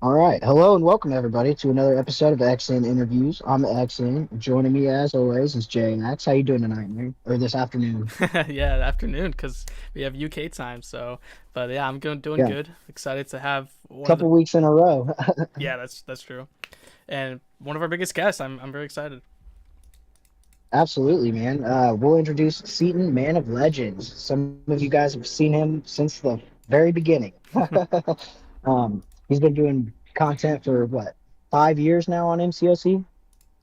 All right. Hello and welcome everybody to another episode of XN Interviews. I'm XN. Joining me as always is JX. How you doing tonight, man? Or this afternoon? Yeah, afternoon because we have UK time. So, but yeah, I'm doing Yeah. good. Excited to have one of the Couple weeks in a row. yeah, that's true, and one of our biggest guests. I'm very excited. Absolutely, man. We'll introduce Seaton, Man of Legends. Some of you guys have seen him since the very beginning. He's been doing content for what, 5 years now on MCOC?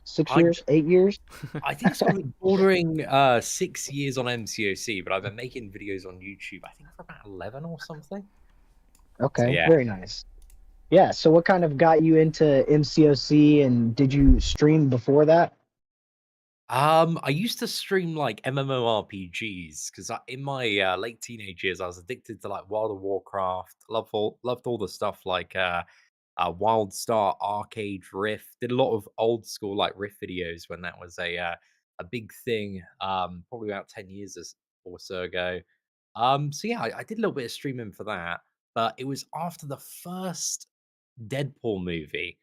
Six I years, 8 years? I think it's probably bordering 6 years on MCOC, but I've been making videos on YouTube, I think for about 11 or something. So Okay, yeah. very nice. Yeah, so what kind of got you into MCOC and did you stream before that? I used to stream like MMORPGs because in my late teenage years I was addicted to like World of Warcraft. Loved all the stuff like WildStar, Arcade, Rift. Did a lot of old school like Rift videos when that was a big thing. Probably about 10 years or so ago. So yeah, I did a little bit of streaming for that, but it was after the first Deadpool movie.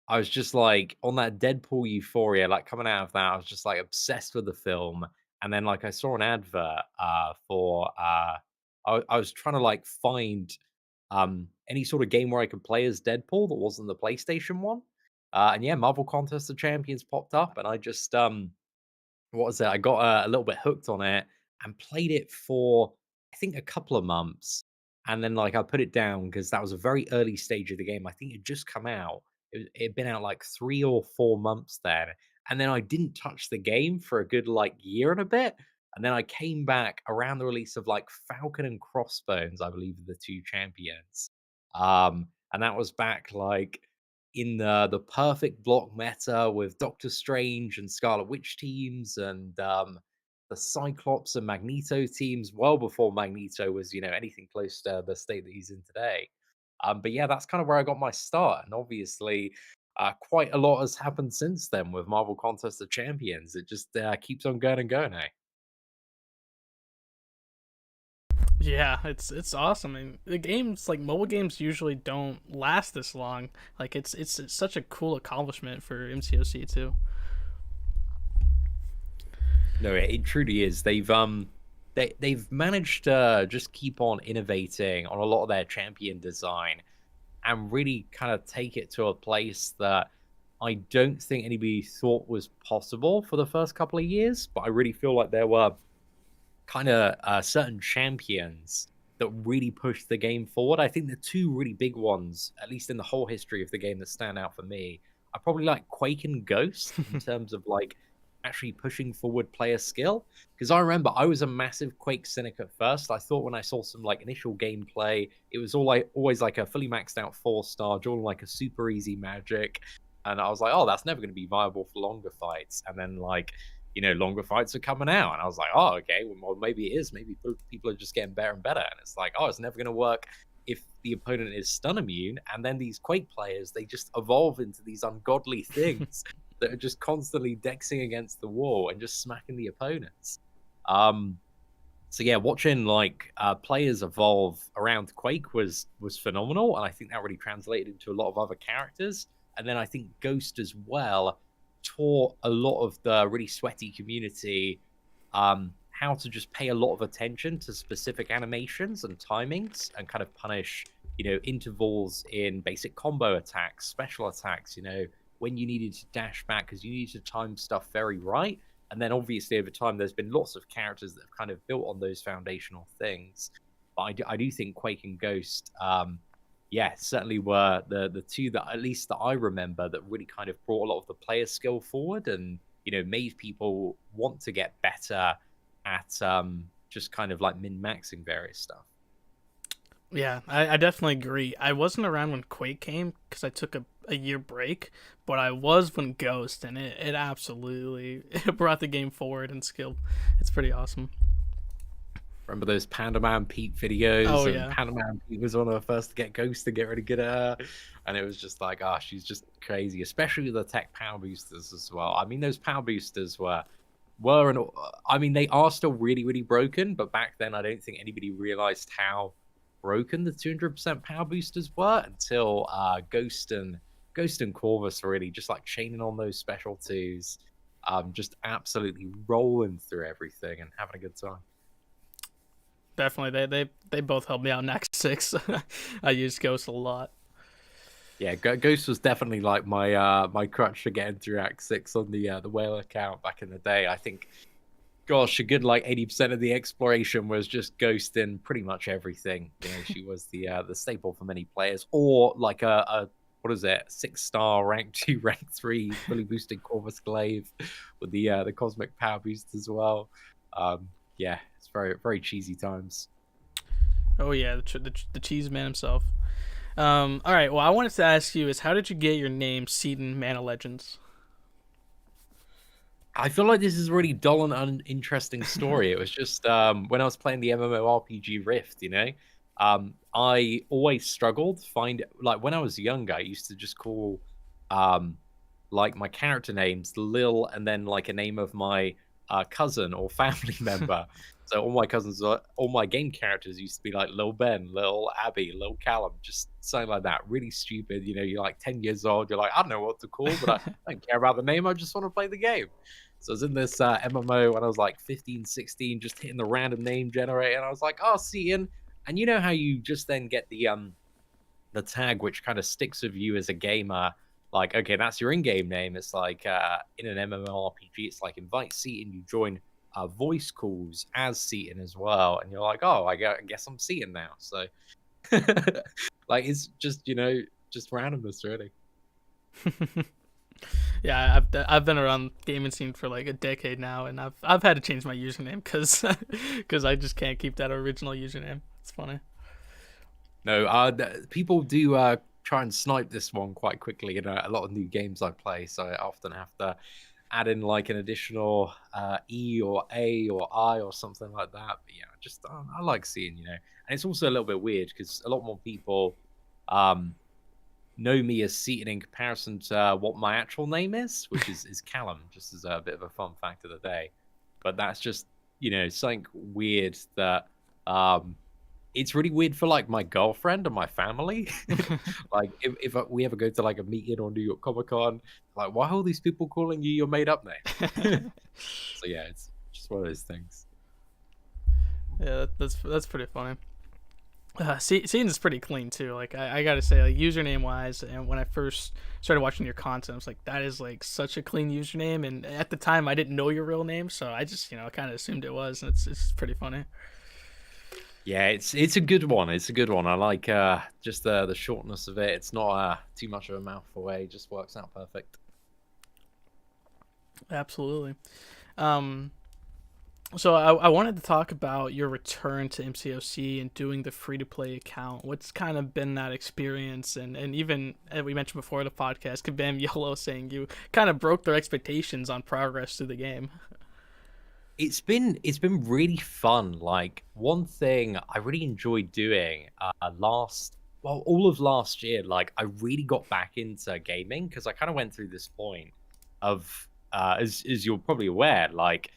I was just like on that Deadpool euphoria, like coming out of that, I was just like obsessed with the film. And then like I saw an advert for I was trying to like find any sort of game where I could play as Deadpool that wasn't the PlayStation one. And yeah, Marvel Contest of Champions popped up, and I just what was it? I got a little bit hooked on it and played it for I think a couple of months, and then like I put it down because that was a very early stage of the game. I think it just come out. It'd been out like 3 or 4 months then, and then I didn't touch the game for a good like year and a bit. And then I came back around the release of like Falcon and Crossbones, I believe, are the two champions. And that was back like in the perfect block meta with Doctor Strange and Scarlet Witch teams and the Cyclops and Magneto teams well before Magneto was, anything close to the state that he's in today. But yeah, that's kind of where I got my start. And obviously, quite a lot has happened since then with Marvel Contest of Champions. It just keeps on going and going, eh? Yeah, it's awesome. And the games like mobile games usually don't last this long. Like it's such a cool accomplishment for MCOC too. No, it truly is. They've managed to just keep on innovating on a lot of their champion design and really kind of take it to a place that I don't think anybody thought was possible for the first couple of years. But I really feel like there were kind of certain champions that really pushed the game forward. I think the two really big ones, at least in the whole history of the game, that stand out for me are probably like Quake and Ghost in terms of like actually pushing forward player skill. Because I remember I was a massive Quake cynic at first. I thought when I saw some like initial gameplay, it was all like always like a fully maxed out 4-star, drawn like a super easy magic. And I was like, oh, that's never going to be viable for longer fights. And then like longer fights are coming out. And I was like, oh, okay, well, maybe it is. Maybe people are just getting better and better. And it's like, oh, it's never going to work if the opponent is stun immune. And then these Quake players, they just evolve into these ungodly things that are just constantly dexing against the wall and just smacking the opponents. Um, so yeah, watching like players evolve around Quake was phenomenal, and I think that really translated into a lot of other characters. And then I think Ghost as well taught a lot of the really sweaty community how to just pay a lot of attention to specific animations and timings and kind of punish, intervals in basic combo attacks, special attacks, when you needed to dash back because you needed to time stuff very right. And then obviously over time, there's been lots of characters that have kind of built on those foundational things. But I do think Quake and Ghost, yeah, certainly were the two that at least that I remember that really kind of brought a lot of the player skill forward and made people want to get better at just kind of like min maxing various stuff. Yeah, I definitely agree. I wasn't around when Quake came because I took a year break, but I was when Ghost, and it absolutely it brought the game forward in skill. It's pretty awesome. Remember those Panda Man Pete videos? Oh And yeah, Panda Man Pete was one of the first to get Ghost to get rid of her. And it was just like, oh, she's just crazy, especially with the tech power boosters as well. I mean, those power boosters were and I mean, they are still really, really broken, but back then I don't think anybody realized how broken the 200% power boosters were until Ghost and Corvus were really just like chaining on those special twos, just absolutely rolling through everything and having a good time. Definitely, they both helped me out in Act 6. I used Ghost a lot. Yeah, Ghost was definitely like my crutch for getting through Act 6 on the whale account back in the day. I think, gosh, a good like 80% of the exploration was just Ghost in pretty much everything. You know, she was the staple for many players, or like a what is it, 6-star rank 2, rank 3 fully boosted Corvus Glaive with the cosmic power boost as well. Yeah, it's very very cheesy times. Oh yeah, the cheese man himself. All right. Well, I wanted to ask you is how did you get your name, Seatin, Man of Legends? I feel like this is a really dull and uninteresting story. It was just when I was playing the MMORPG Rift, you know, I always struggled to find like when I was younger, I used to just call um, like my character names Lil and then like a name of my cousin or family member. So all my cousins, all my game characters used to be like Lil Ben, Lil Abby, Lil Callum, just something like that. Really stupid. You know, you're like 10 years old. You're like, I don't know what to call, but I don't care about the name. I just want to play the game. So I was in this MMO when I was like 15, 16, just hitting the random name generator. And I was like, oh, Seaton. And you know how you just then get the tag which kind of sticks with you as a gamer. Like, okay, that's your in-game name. It's like in an MMORPG, it's like invite Seaton, you join voice calls as Seaton as well. And you're like, oh, I guess I'm Seaton now. So like it's just, you know, just randomness really. Yeah, I've been around gaming scene for like a decade now, and I've had to change my username because I just can't keep that original username. It's funny. No, people do try and snipe this one quite quickly in a lot of new games I play. So I often have to add in like an additional E or A or I or something like that. But yeah, just I like seeing, you know, and it's also a little bit weird because a lot more people um, know me as Seaton in comparison to what my actual name is, which is Callum, just as a bit of a fun fact of the day. But that's just, you know, something weird that it's really weird for like my girlfriend and my family. Like if we ever go to like a meeting or New York Comic Con, like why are all these people calling you your made up name? So yeah, it's just one of those things. Yeah, that's pretty funny. Scenes is pretty clean too. Like I gotta say, like username wise, and when I first started watching your content, I was like, that is like such a clean username. And at the time, I didn't know your real name, so I just kind of assumed it was, and it's pretty funny. Yeah, it's a good one. It's a good one. I like just the shortness of it. It's not too much of a mouthful. It just works out perfect. Absolutely. Um, so I wanted to talk about your return to MCOC and doing the free to play account. What's kind of been that experience, and even as we mentioned before the podcast, Kabam Yolo saying you kind of broke their expectations on progress through the game. It's been really fun. Like one thing I really enjoyed doing all of last year, like I really got back into gaming because I kind of went through this point of as you're probably aware, like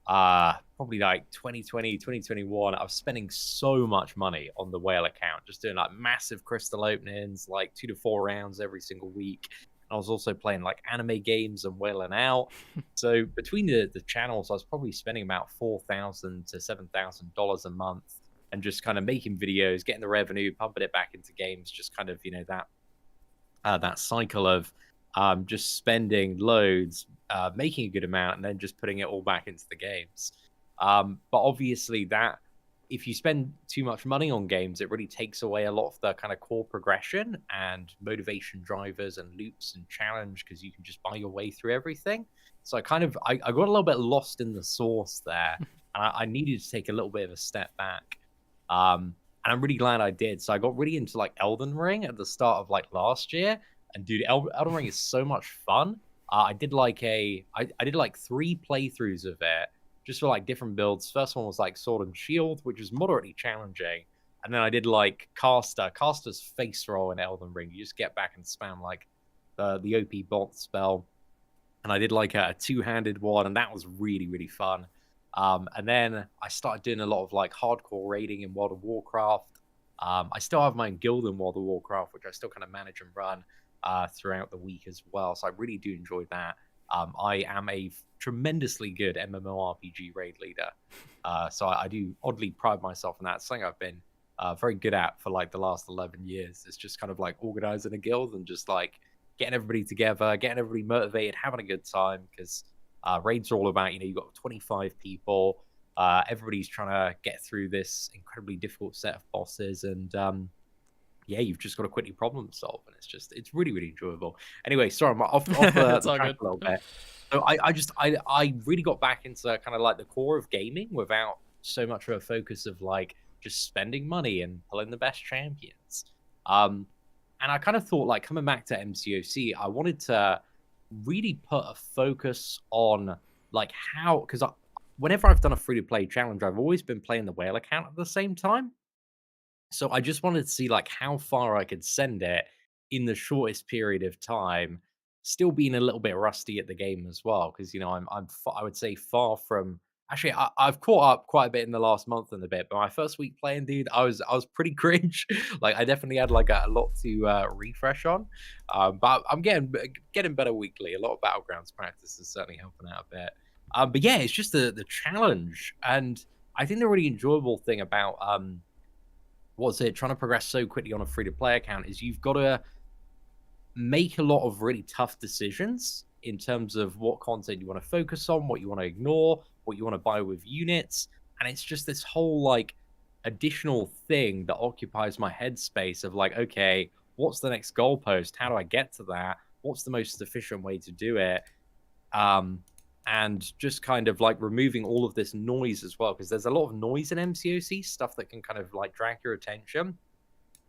probably like 2020, 2021, I was spending so much money on the whale account, just doing like massive crystal openings, like 2 to 4 rounds every single week. I was also playing like anime games and whaling out. So between the channels, I was probably spending about $4,000 to $7,000 a month, and just kind of making videos, getting the revenue, pumping it back into games, just kind of that cycle of just spending loads, making a good amount, and then just putting it all back into the games. But obviously, that if you spend too much money on games, it really takes away a lot of the kind of core progression and motivation drivers and loops and challenge because you can just buy your way through everything. So I got a little bit lost in the source there, and I needed to take a little bit of a step back. And I'm really glad I did. So I got really into like Elden Ring at the start of like last year, and dude, Elden Ring is so much fun. I did like I did like 3 playthroughs of it just for like different builds. First one was like Sword and Shield, which was moderately challenging. And then I did like Caster's face roll in Elden Ring. You just get back and spam like the OP bolt spell. And I did like a two-handed one, and that was really, really fun. And then I started doing a lot of like hardcore raiding in World of Warcraft. I still have my guild in World of Warcraft, which I still kind of manage and run throughout the week as well. So I really do enjoy that. I am a tremendously good MMORPG raid leader. So I do oddly pride myself in that. It's something I've been very good at for like the last 11 years. It's just kind of like organizing a guild and just like getting everybody together, getting everybody motivated, having a good time. Because raids are all about, you know, you've got 25 people. Everybody's trying to get through this incredibly difficult set of bosses. And yeah, you've just got to quickly problem solve. And it's really, really enjoyable. Anyway, sorry, I'm off the It's all track good. a little bit. So I really got back into kind of like the core of gaming without so much of a focus of like just spending money and pulling the best champions. And I kind of thought like coming back to MCOC, I wanted to really put a focus on like how, because whenever I've done a free to play challenge, I've always been playing the whale account at the same time. So I just wanted to see like how far I could send it in the shortest period of time, still being a little bit rusty at the game as well. Because you know I would say far from. Actually, I've caught up quite a bit in the last month and a bit. But my first week playing, dude, I was pretty cringe. Like I definitely had like a lot to refresh on. But I'm getting better weekly. A lot of battlegrounds practice is certainly helping out a bit. But yeah, it's just the challenge, and I think the really enjoyable thing about what's it trying to progress so quickly on a free to play account is you've got to make a lot of really tough decisions in terms of what content you want to focus on, what you want to ignore, what you want to buy with units. And it's just this whole like additional thing that occupies my headspace of like, okay, what's the next goalpost? How do I get to that? What's the most efficient way to do it? And just kind of like removing all of this noise as well, because there's a lot of noise in MCOC, stuff that can kind of like drag your attention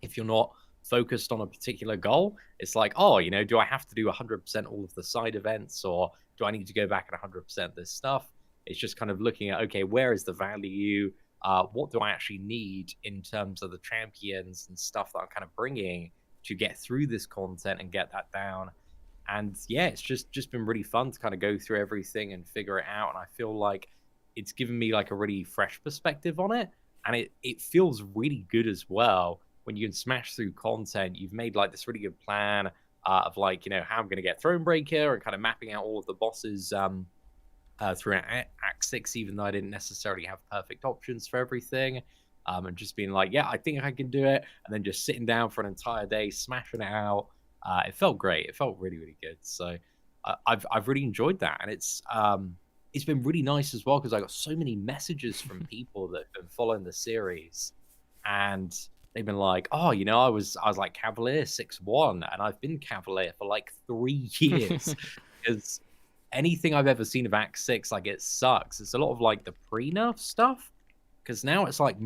if you're not focused on a particular goal. It's like, oh, you know, do I have to do 100% all of the side events, or do I need to go back and 100% this stuff? It's just kind of looking at, okay, where is the value? What do I actually need in terms of the champions and stuff that I'm kind of bringing to get through this content and get that down? And yeah, it's just been really fun to kind of go through everything and figure it out. And I feel like it's given me like a really fresh perspective on it. And it feels really good as well when you can smash through content. You've made like this really good plan of like, you know, how I'm going to get Thronebreaker and kind of mapping out all of the bosses throughout Act 6, even though I didn't necessarily have perfect options for everything. And just being like, yeah, I think I can do it. And then just sitting down for an entire day, smashing it out. It felt great. It felt really, really good. So I've really enjoyed that, and it's been really nice as well because I got so many messages from people that have been following the series, and they've been like, "Oh, you know, I was like Cavalier 6-1, and I've been Cavalier for like 3 years because anything I've ever seen of Act 6, like it sucks. It's a lot of like the pre-nerf stuff because now it's like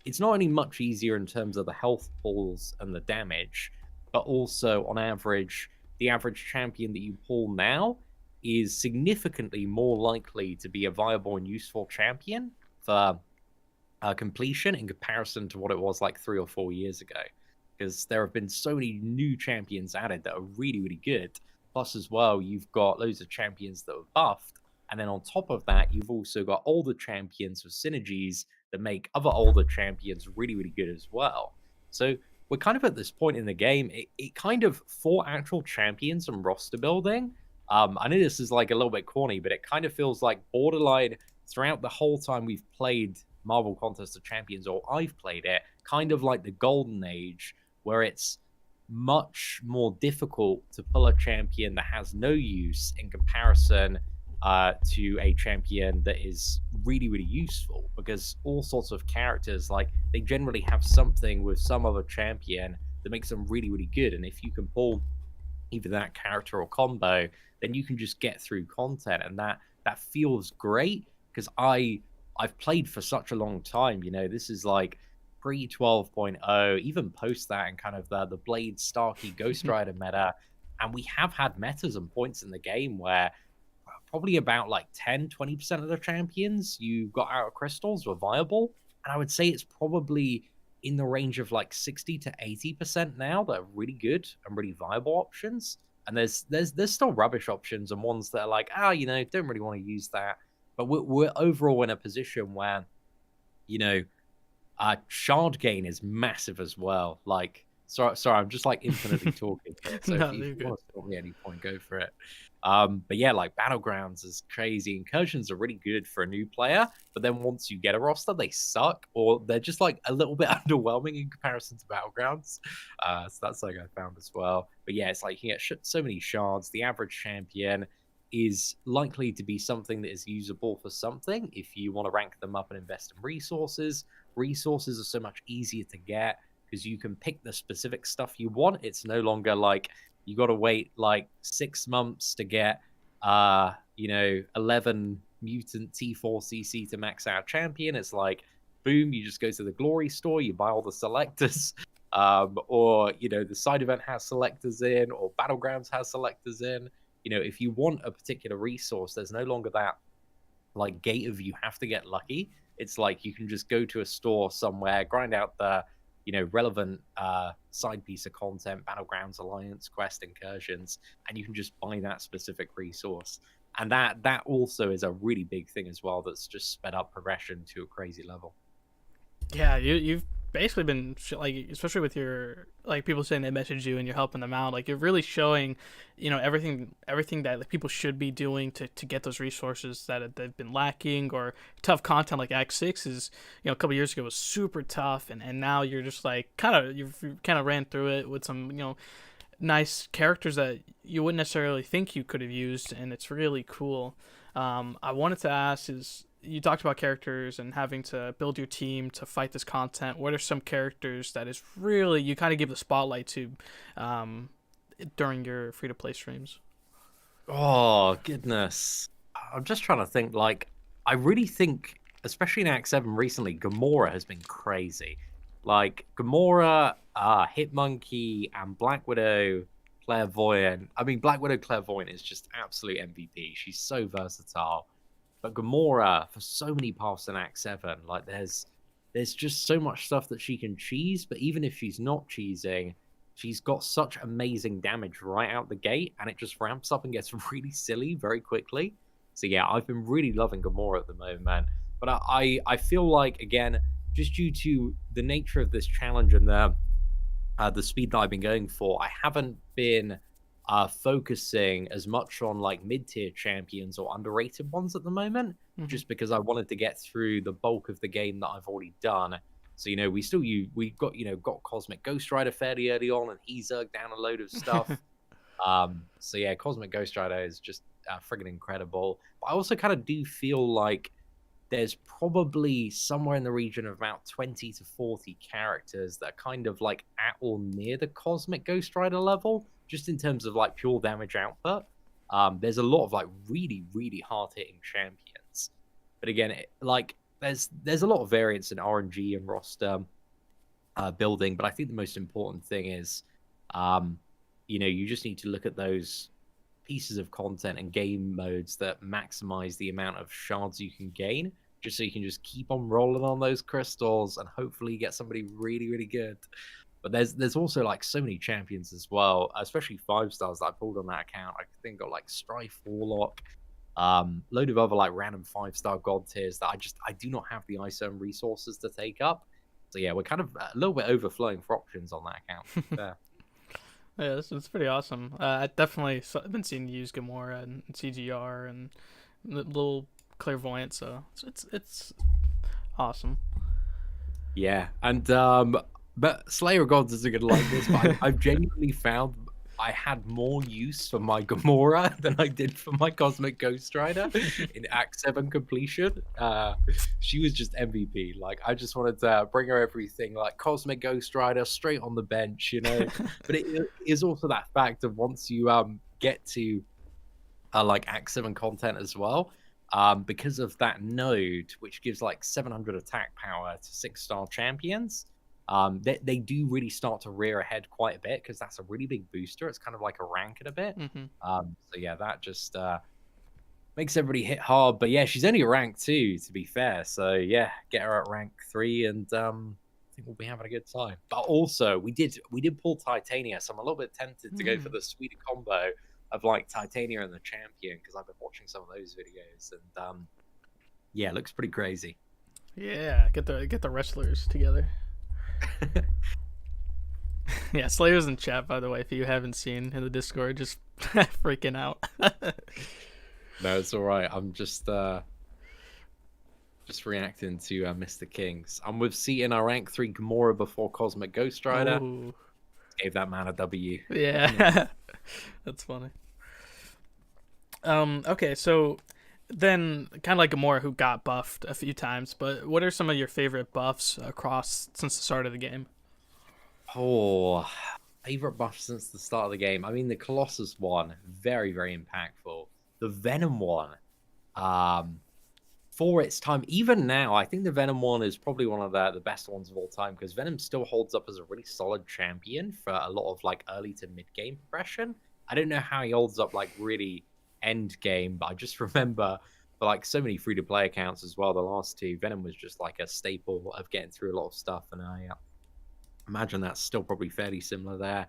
it's not only much easier in terms of the health pools and the damage, but also on average, the average champion that you pull now is significantly more likely to be a viable and useful champion for completion in comparison to what it was like 3 or 4 years ago. Because there have been so many new champions added that are really, really good. Plus, as well, you've got loads of champions that are buffed. And then on top of that, you've also got older champions with synergies that make other older champions really, really good as well. So we're kind of at this point in the game, it kind of, for actual champions and roster building, I know this is like a little bit corny, but it kind of feels like borderline throughout the whole time we've played Marvel Contest of Champions, or I've played it, kind of like the golden age, where it's much more difficult to pull a champion that has no use in comparison to a champion that is really, really useful, because all sorts of characters, like, they generally have something with some other champion that makes them really, really good. And if you can pull either that character or combo, then you can just get through content, and that feels great because I've played for such a long time. You know, this is like pre 12.0, even post that, and kind of the Blade, Starkey, Ghost Rider meta. And we have had metas and points in the game where probably about like 10-20% of the champions you got out of crystals were viable. And I would say it's probably in the range of like 60 to 80% now that are really good and really viable options. And there's still rubbish options and ones that are like, you know, don't really want to use that. But we're overall in a position where, you know, Shard gain is massive as well. Like, sorry, I'm just like infinitely talking here. So No, if you're you good. want to stop me at any point, go for it. But yeah, like battlegrounds is crazy. Incursions are really good for a new player, but then once you get a roster, they suck, or they're just like a little bit underwhelming in comparison to battlegrounds. So that's something I found as well. But yeah, it's like you get so many shards. The average champion is likely to be something that is usable for something if you want to rank them up and invest in resources. Resources are so much easier to get because you can pick the specific stuff you want. It's no longer like you got to wait like 6 months to get 11 mutant T4CC to max out champion. It's like boom, you just go to the glory store, you buy all the selectors. Or the side event has selectors in, or battlegrounds has selectors in. If you want a particular resource, there's no longer that like gate of you have to get lucky. It's like you can just go to a store somewhere, grind out the relevant side piece of content, battlegrounds, alliance, quest, incursions, and you can just buy that specific resource. And that also is a really big thing as well. That's just sped up progression to a crazy level. Yeah, you've basically been like, especially with your like people saying they message you and you're helping them out. Like you're really showing, everything that like, people should be doing to get those resources that they've been lacking, or tough content like Act 6 is, a couple years ago was super tough, and now you're just like you've kind of ran through it with some nice characters that you wouldn't necessarily think you could have used, and it's really cool. I wanted to ask is, you talked about characters and having to build your team to fight this content. What are some characters that is really you kind of give the spotlight to during your free to play streams? Oh goodness, I'm just trying to think. Like, I really think, especially in Act 7 recently, Gamora has been crazy. Like Gamora, Hitmonkey, and Black Widow Clairvoyant. I mean, Black Widow Clairvoyant is just absolute MVP. She's so versatile. But Gamora, for so many paths in Act 7, like there's just so much stuff that she can cheese, but even if she's not cheesing, she's got such amazing damage right out the gate, and it just ramps up and gets really silly very quickly. So yeah, I've been really loving Gamora at the moment. But I feel like, again, just due to the nature of this challenge and the speed that I've been going for, I haven't been focusing as much on like mid-tier champions or underrated ones at the moment, just because I wanted to get through the bulk of the game that I've already done. So we got Cosmic Ghost Rider fairly early on, and he zerged down a load of stuff. So yeah, Cosmic Ghost Rider is just friggin' incredible. But I also kind of do feel like there's probably somewhere in the region of about 20 to 40 characters that are kind of like at or near the Cosmic Ghost Rider level, just in terms of like pure damage output. There's a lot of like really, really hard-hitting champions. But again, there's a lot of variance in RNG and roster building, but I think the most important thing is, you just need to look at those pieces of content and game modes that maximize the amount of shards you can gain, just so you can just keep on rolling on those crystals and hopefully get somebody really, really good. But there's also like so many champions as well, especially 5-stars that I pulled on that account. I think got like Strife Warlock, load of other like random 5-star god tiers that I do not have the ISOM resources to take up. So yeah, we're kind of a little bit overflowing for options on that account. Yeah. Yeah, it's pretty awesome. I definitely I've been seeing you use Gamora and CGR and little Clairvoyant, so it's awesome. Yeah, and but Slayer of Gods isn't gonna like this, but I've genuinely found I had more use for my Gamora than I did for my Cosmic Ghost Rider in Act 7 completion. She was just MVP. Like, I just wanted to bring her everything, like Cosmic Ghost Rider straight on the bench, But it is also that fact of once you get to like Act 7 content as well, because of that node, which gives like 700 attack power to 6-star champions. They do really start to rear ahead quite a bit, because that's a really big booster. It's kind of like a rank in a bit. So yeah, that just makes everybody hit hard. But yeah, she's only a rank 2, to be fair. So yeah, get her at rank 3, and I think we'll be having a good time. But also, we did pull Titania, so I'm a little bit tempted to go for the sweeter combo of like Titania and the champion, because I've been watching some of those videos, and yeah, it looks pretty crazy. Yeah, get the wrestlers together. Yeah, Slayer's in chat, by the way, if you haven't seen in the Discord, just freaking out. No, it's all right. I'm just reacting to Mr. Kings. I'm with Seatin, our rank 3 Gamora before Cosmic Ghost Rider. Oh, Gave that man a W. yeah. That's funny. Okay, so then kind of like Gamora, who got buffed a few times, but what are some of your favorite buffs across since the start of the game? Oh, favorite buff since the start of the game. I mean, the Colossus one, very, very impactful. The Venom one, um, for its time, even now, I think the Venom one is probably one of the best ones of all time because Venom still holds up as a really solid champion for a lot of like early to mid game progression. I don't know how he holds up like really end game, but I just remember for like so many free to play accounts as well. The last two, Venom was just like a staple of getting through a lot of stuff, and I imagine that's still probably fairly similar there.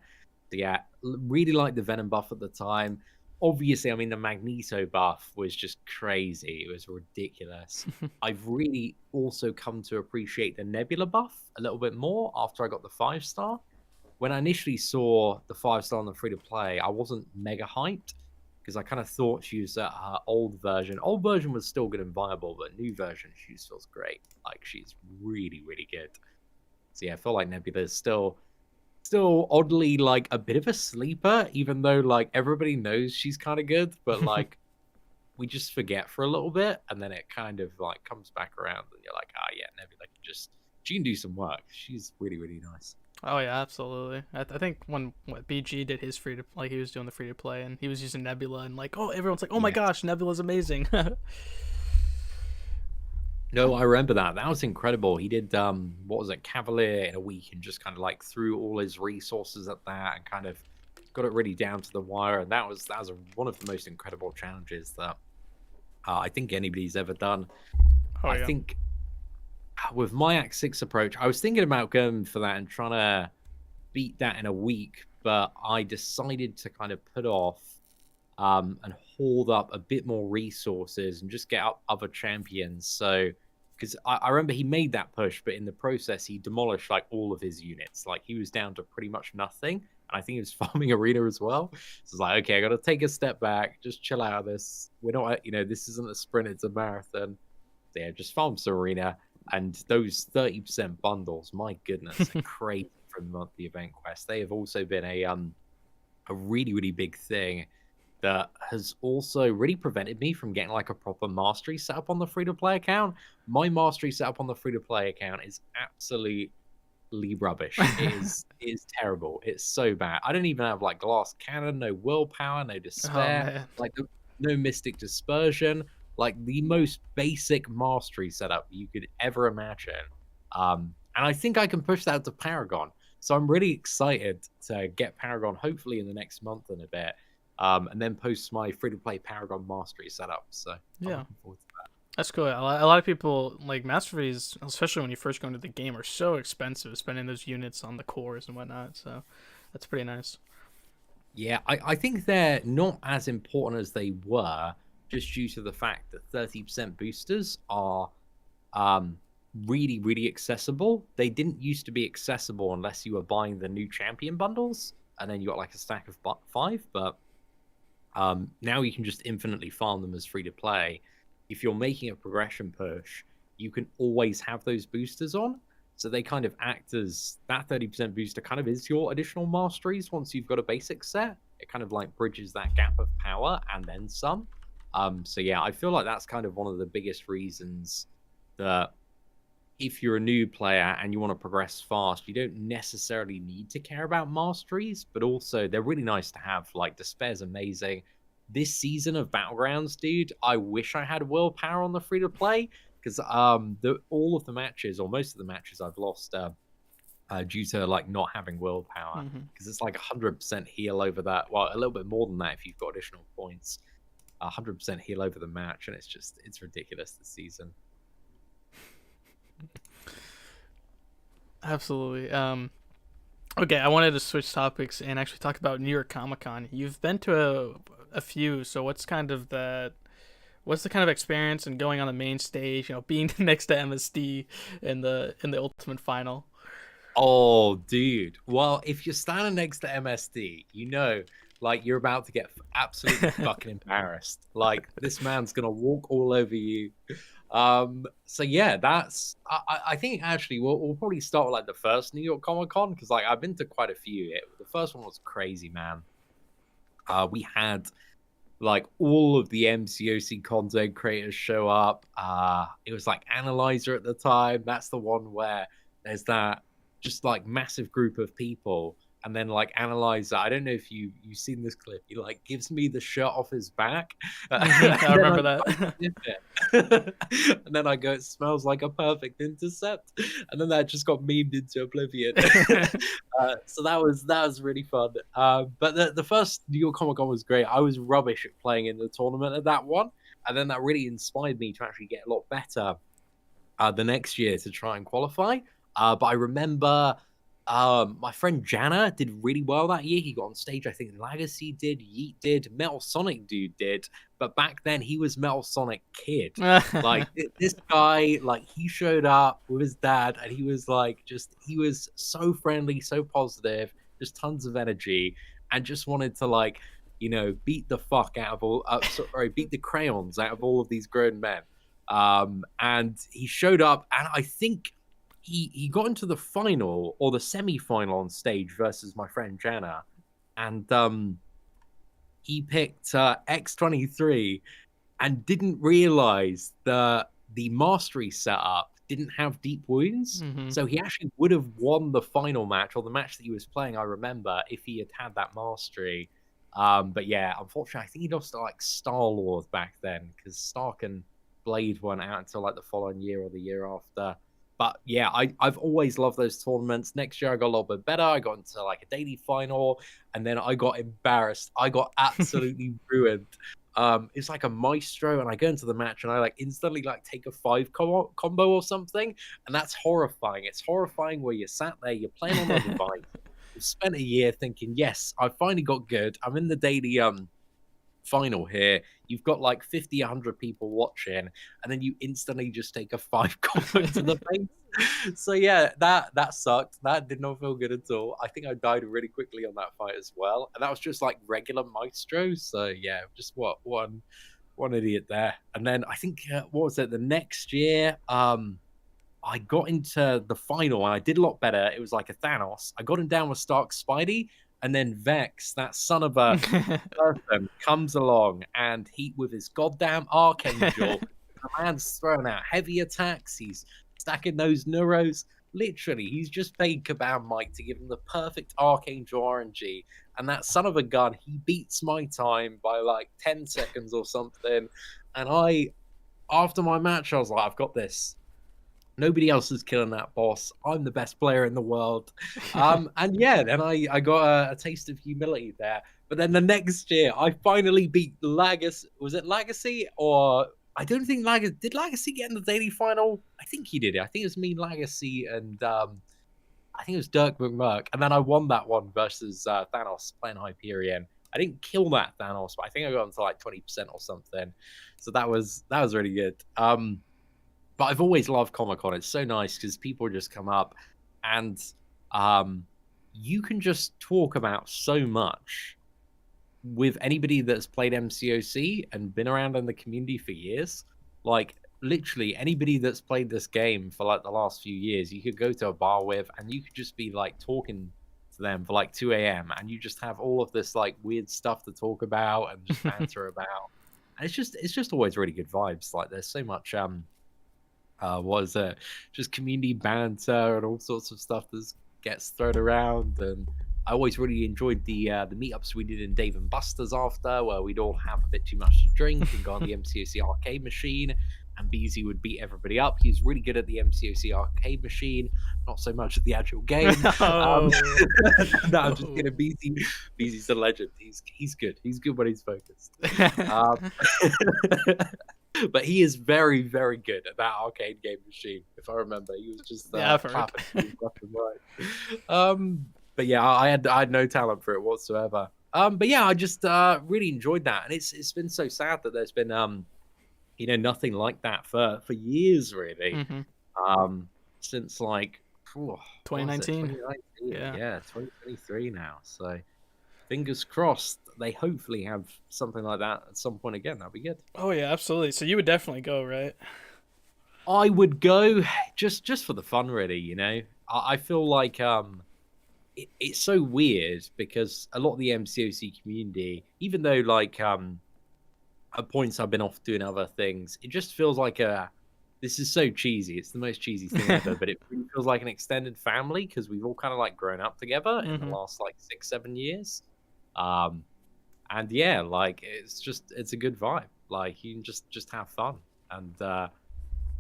So yeah, really liked the Venom buff at the time. Obviously, I mean, the Magneto buff was just crazy. It was ridiculous. I've really also come to appreciate the Nebula buff a little bit more after I got the 5-star. When I initially saw the 5-star on the free to play, I wasn't mega hyped because I kind of thought she was her old version. Old version was still good and viable, but new version, she feels great. Like, she's really, really good. So yeah, I feel like Nebula is still oddly like a bit of a sleeper, even though like everybody knows she's kind of good, but like we just forget for a little bit, and then it kind of like comes back around, and you're like, yeah, Nebula she can do some work. She's really, really nice. Oh yeah, absolutely. I think when BG did his free to, like, he was doing the free to play and he was using Nebula, and like, oh, everyone's like, oh my Yeah. gosh, Nebula's amazing. No, I remember that. That was incredible. He did what was it, Cavalier in a week, and just kind of like threw all his resources at that and kind of got it really down to the wire. And that was one of the most incredible challenges that I think anybody's ever done. Oh I yeah. think with my Act 6 approach, I was thinking about going for that and trying to beat that in a week, but I decided to kind of put off and hold up a bit more resources and just get up other champions. So, because I remember he made that push, but in the process, he demolished like all of his units. Like he was down to pretty much nothing. And I think he was farming arena as well. So it's like, okay, I got to take a step back, just chill out of this. We're not, this isn't a sprint, it's a marathon. So yeah, just farm some arena. And those 30% bundles, my goodness, are crazy from the event quest. They have also been a really, really big thing that has also really prevented me from getting like a proper mastery setup on the free-to-play account. My mastery setup on the free-to-play account is absolutely rubbish. It is terrible. It's so bad. I don't even have like glass cannon, no willpower, no Oh despair, man. like no mystic dispersion, like the most basic mastery setup you could ever imagine. And I think I can push that to Paragon. So I'm really excited to get Paragon hopefully in the next month and a bit. And then post my free-to-play Paragon Mastery setup. So Yeah. I'm looking forward to that. That's cool. A lot of people like masteries, especially when you first go into the game, are so expensive, spending those units on the cores and whatnot. So that's pretty nice. Yeah, I think they're not as important as they were, just due to the fact that 30% boosters are really, really accessible. They didn't used to be accessible unless you were buying the new champion bundles, and then you got like a stack of 5, but now you can just infinitely farm them as free to play. If you're making a progression push, you can always have those boosters on. So they kind of act as that 30% booster kind of is your additional masteries once you've got a basic set. It kind of like bridges that gap of power and then some. So yeah, I feel like that's kind of one of the biggest reasons that if you're a new player and you want to progress fast, you don't necessarily need to care about masteries, but also they're really nice to have. Like Despair's amazing. This season of Battlegrounds, dude, I wish I had willpower on the free to play because all of the matches or most of the matches I've lost due to like not having willpower because it's like 100% heal over that. Well, a little bit more than that if you've got additional points. 100% heal over the match, and it's ridiculous this season. Absolutely. Okay, I wanted to switch topics and actually talk about New York Comic Con. You've been to a few, so what's kind of What's the kind of experience in going on the main stage? You know, being next to MSD in the Ultimate Final. Oh, dude. Well, if you're standing next to MSD, you know, like you're about to get absolutely fucking embarrassed. Like this man's gonna walk all over you. So yeah, that's. I think actually we'll probably start with like the first New York Comic Con because like I've been to quite a few. The first one was crazy, man. We had like all of the MCOC content creators show up. It was like Analyzer at the time. That's the one where there's that just like massive group of people, and then like Analyzer. I don't know if you've seen this clip. He like gives me the shirt off his back. I And then remember I that. sniff it. And then I go, it smells like a perfect intercept. And then that just got memed into oblivion. So that was really fun. But the first New York Comic Con was great. I was rubbish at playing in the tournament at that one, and then that really inspired me to actually get a lot better the next year to try and qualify. But I remember my friend Jana did really well that year. He got on stage. I think Legacy did, Yeet did, Metal Sonic Dude did. But back then he was Metal Sonic Kid. Like this guy, like he showed up with his dad, and he was like, he was so friendly, so positive, just tons of energy, and just wanted to like, beat the fuck out of all, sorry, beat the crayons out of all of these grown men. And he showed up, and I think he got into the final or the semi-final on stage versus my friend Jana, and he picked X23 and didn't realize that the mastery setup didn't have deep wounds. So he actually would have won the final match, or the match that he was playing, I remember, if he had had that mastery. But yeah, unfortunately, I think he lost to like Star-Lord back then, because Stark and Blade weren't out until like the following year or the year after. But yeah, I've always loved those tournaments. Next year I got a little bit better. I got into like a daily final, and then I got embarrassed. I got absolutely ruined. It's like a maestro, and I go into the match and I like instantly like take a 5 combo or something, and that's horrifying. It's horrifying where you're sat there, you're playing on the device. You've spent a year thinking, yes, I finally got good. I'm in the daily final here. You've got like 50, 100 people watching, and then you instantly just take a 5 combo to the face. So yeah, that sucked. That did not feel good at all. I think I died really quickly on that fight as well, and that was just like regular maestro. So yeah, just one idiot there. And then I think what was it, the next year I got into the final and I did a lot better. It was like a Thanos. I got him down with Stark Spidey, and then Vex, that son of a person, comes along, and he, with his goddamn Archangel, the man's throwing out heavy attacks. He's stacking those neuros. Literally, he's just paid Kabam Mike to give him the perfect Archangel RNG. And that son of a gun, he beats my time by like 10 seconds or something. And after my match, I was like, I've got this. Nobody else is killing that boss. I'm the best player in the world. And yeah, then I got a taste of humility there. But then the next year, I finally beat Legacy. Was it Legacy? Or I don't think Legacy. Did Legacy get in the daily final? I think he did. I think it was me, Legacy, and I think it was Dirk McMurk. And then I won that one versus Thanos playing Hyperion. I didn't kill that Thanos, but I think I got into like 20% or something. So that was really good. But I've always loved Comic-Con. It's so nice because people just come up and you can just talk about so much with anybody that's played MCOC and been around in the community for years. Like, literally, anybody that's played this game for, like, the last few years, you could go to a bar with and you could just be, like, talking to them for, like, 2 a.m. and you just have all of this, like, weird stuff to talk about and just banter about. And it's just always really good vibes. Like, there's so much... just community banter and all sorts of stuff that gets thrown around. And I always really enjoyed the meetups we did in Dave and Buster's after, where we'd all have a bit too much to drink and go on the MCOC arcade machine, and Beezy would beat everybody up. He's really good at the MCOC arcade machine, not so much at the actual game. No, I'm just kidding. Beezy's a legend. He's good. He's good when he's focused. But he is very, very good at that arcade game machine. If I remember, he was just clapping left and right. But yeah, I had no talent for it whatsoever. But yeah, I just really enjoyed that, and it's been so sad that there's been nothing like that for years really. Mm-hmm. Since like what was it, 2019. 2019? Yeah. Yeah, 2023 now. So fingers crossed they hopefully have something like that at some point again. That'd be good. Oh yeah, absolutely. So you would definitely go, right? I would go just for the fun, really. I feel like it's so weird because a lot of the MCOC community, even though like at points I've been off doing other things, it just feels like this is so cheesy. It's the most cheesy thing ever, but it really feels like an extended family because we've all kind of like grown up together in the Mm-hmm. last like 6-7 years. Um, and yeah, like it's a good vibe. Like you can just have fun, and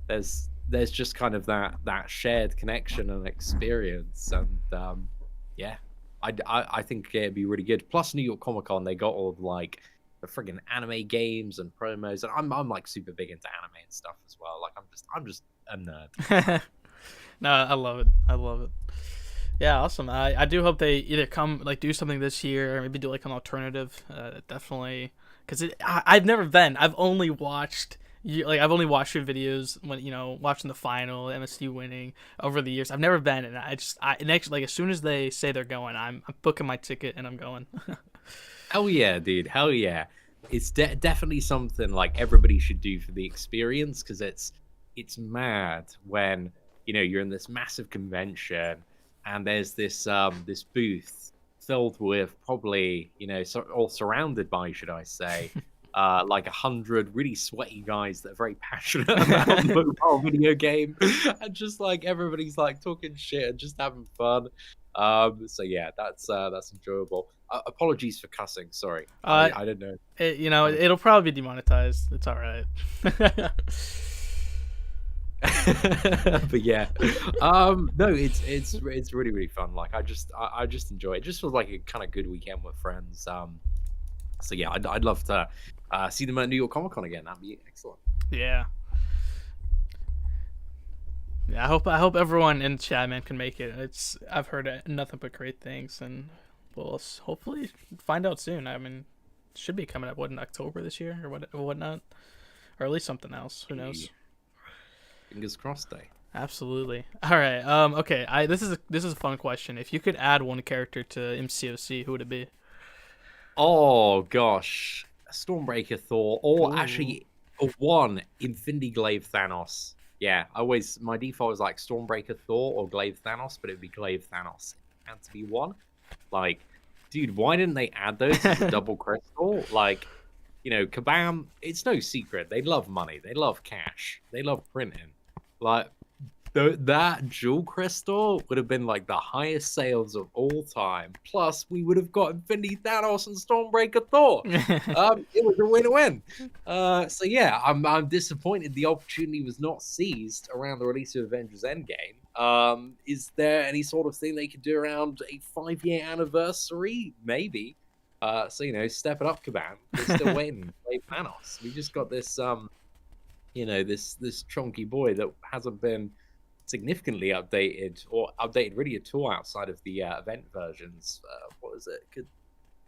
there's just kind of that shared connection and experience, and yeah, I think it'd be really good. Plus, New York Comic Con, they got all of like the friggin' anime games and promos, and I'm like super big into anime and stuff as well. Like I'm just a nerd. No, I love it. I love it. Yeah, awesome. I do hope they either come like do something this year or maybe do like an alternative. Definitely, because I've never been. I've only watched I've only watched your videos when watching the final MSU winning over the years. I've never been, and I next like as soon as they say they're going, I'm booking my ticket and I'm going. Hell yeah, dude. Hell yeah. It's definitely something like everybody should do for the experience because it's mad when you're in this massive convention and there's this booth filled with probably or surrounded by, should I say, like 100 really sweaty guys that are very passionate about the mobile video game, and just like everybody's like talking shit and just having fun. So yeah, that's enjoyable. Apologies for cussing. Sorry, I don't know. It'll probably be demonetized. It's all right. But yeah, no, it's really really fun. Like I just enjoy it. It just feels like a kind of good weekend with friends. So yeah, I'd love to see them at New York Comic Con again. That'd be excellent. Yeah. Yeah, I hope everyone in chat, man, can make it. I've heard nothing but great things, and we'll hopefully find out soon. I mean, it should be coming up in October this year or whatnot, or at least something else. Who knows? Fingers crossed, day. Absolutely. All right. Okay. This is a fun question. If you could add one character to MCOC, who would it be? Oh gosh, Stormbreaker Thor, or Ooh. actually one Infinity Glaive Thanos. Yeah, my default is like Stormbreaker Thor or Glaive Thanos, but it'd be Glaive Thanos. It had to be one. Like, dude, why didn't they add those as a double crystal? Like, Kabam, it's no secret. They love money. They love cash. They love printing. Like, that jewel crystal would have been like the highest sales of all time. Plus, we would have got Infinity Thanos and Stormbreaker Thor. It was a win-win. So yeah, I'm disappointed the opportunity was not seized around the release of Avengers Endgame. Is there any sort of thing they could do around a 5-year anniversary? Maybe. So step it up, Kabam. We're still waiting to play Thanos. We just got this this chunky boy that hasn't been significantly updated or updated really at all outside of the event versions. What is it? Good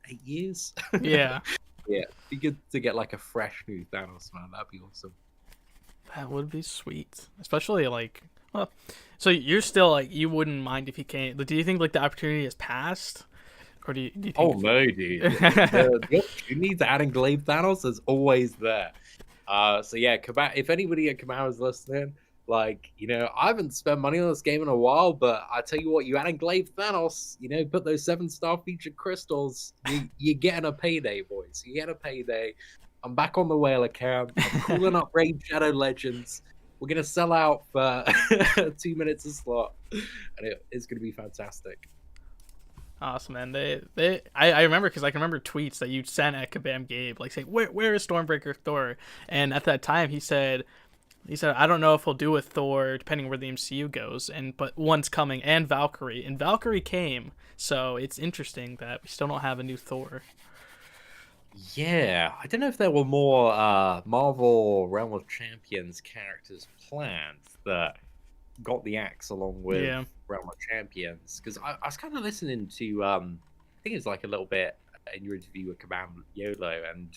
8 years? Yeah. Yeah, it'd be good to get like a fresh new Thanos, man. That'd be awesome. That would be sweet, especially like. Well, so you're still like you wouldn't mind if he came. Like, do you think like the opportunity has passed, or do you think? Oh no, dude! The opportunity to add in Glaive Thanos is always there. So yeah, if anybody at Kamau is listening, like, I haven't spent money on this game in a while, but I tell you what, you add in Glaive Thanos, put those 7-star featured crystals, you're getting a payday, boys. You get a payday. I'm back on the whale account. I'm calling up Raid Shadow Legends. We're gonna sell out for 2 minutes a slot, and it's gonna be fantastic. Awesome, man. I remember because I can remember tweets that you sent at Kabam Gabe, like saying, "Where is Stormbreaker Thor?" And at that time, he said, "I don't know if he'll do with Thor, depending where the MCU goes, but one's coming, and Valkyrie came, so it's interesting that we still don't have a new Thor." Yeah, I don't know if there were more Marvel Realm of Champions characters planned that got the axe along with Realm of Champions, because I was kind of listening to I think it's like a little bit in your interview with Kabam YOLO, and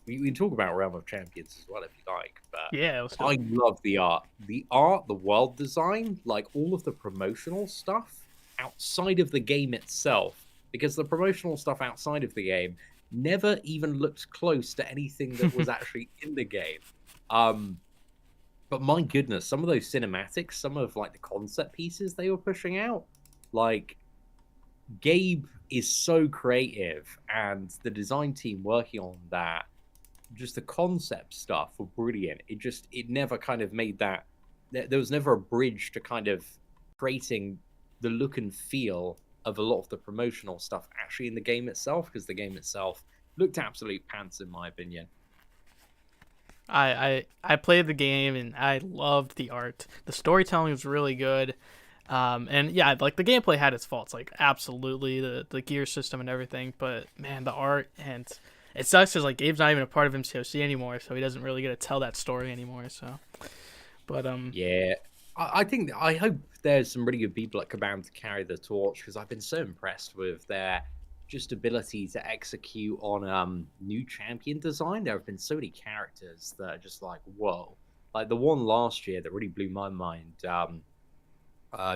we can talk about Realm of Champions as well if you like, but Yeah, let's do I it. love the art. The art, the world design, like all of the promotional stuff outside of the game itself, because the promotional stuff outside of the game never even looked close to anything that was actually in the game. Um, but my goodness, some of those cinematics, some of like the concept pieces they were pushing out, like Gabe is so creative, and the design team working on that, just the concept stuff were brilliant. It never kind of made that. There was never a bridge to kind of creating the look and feel of a lot of the promotional stuff actually in the game itself, because the game itself looked absolute pants in my opinion. I played the game and I loved the art. The storytelling was really good. And yeah, like the gameplay had its faults, like absolutely the gear system and everything. But man, the art, and it sucks because like Gabe's not even a part of MCOC anymore, so he doesn't really get to tell that story anymore. So, but Yeah, I think I hope there's some really good people at Kabam to carry the torch, because I've been so impressed with their just ability to execute on new champion design. There have been so many characters that are just like whoa, like the one last year that really blew my mind.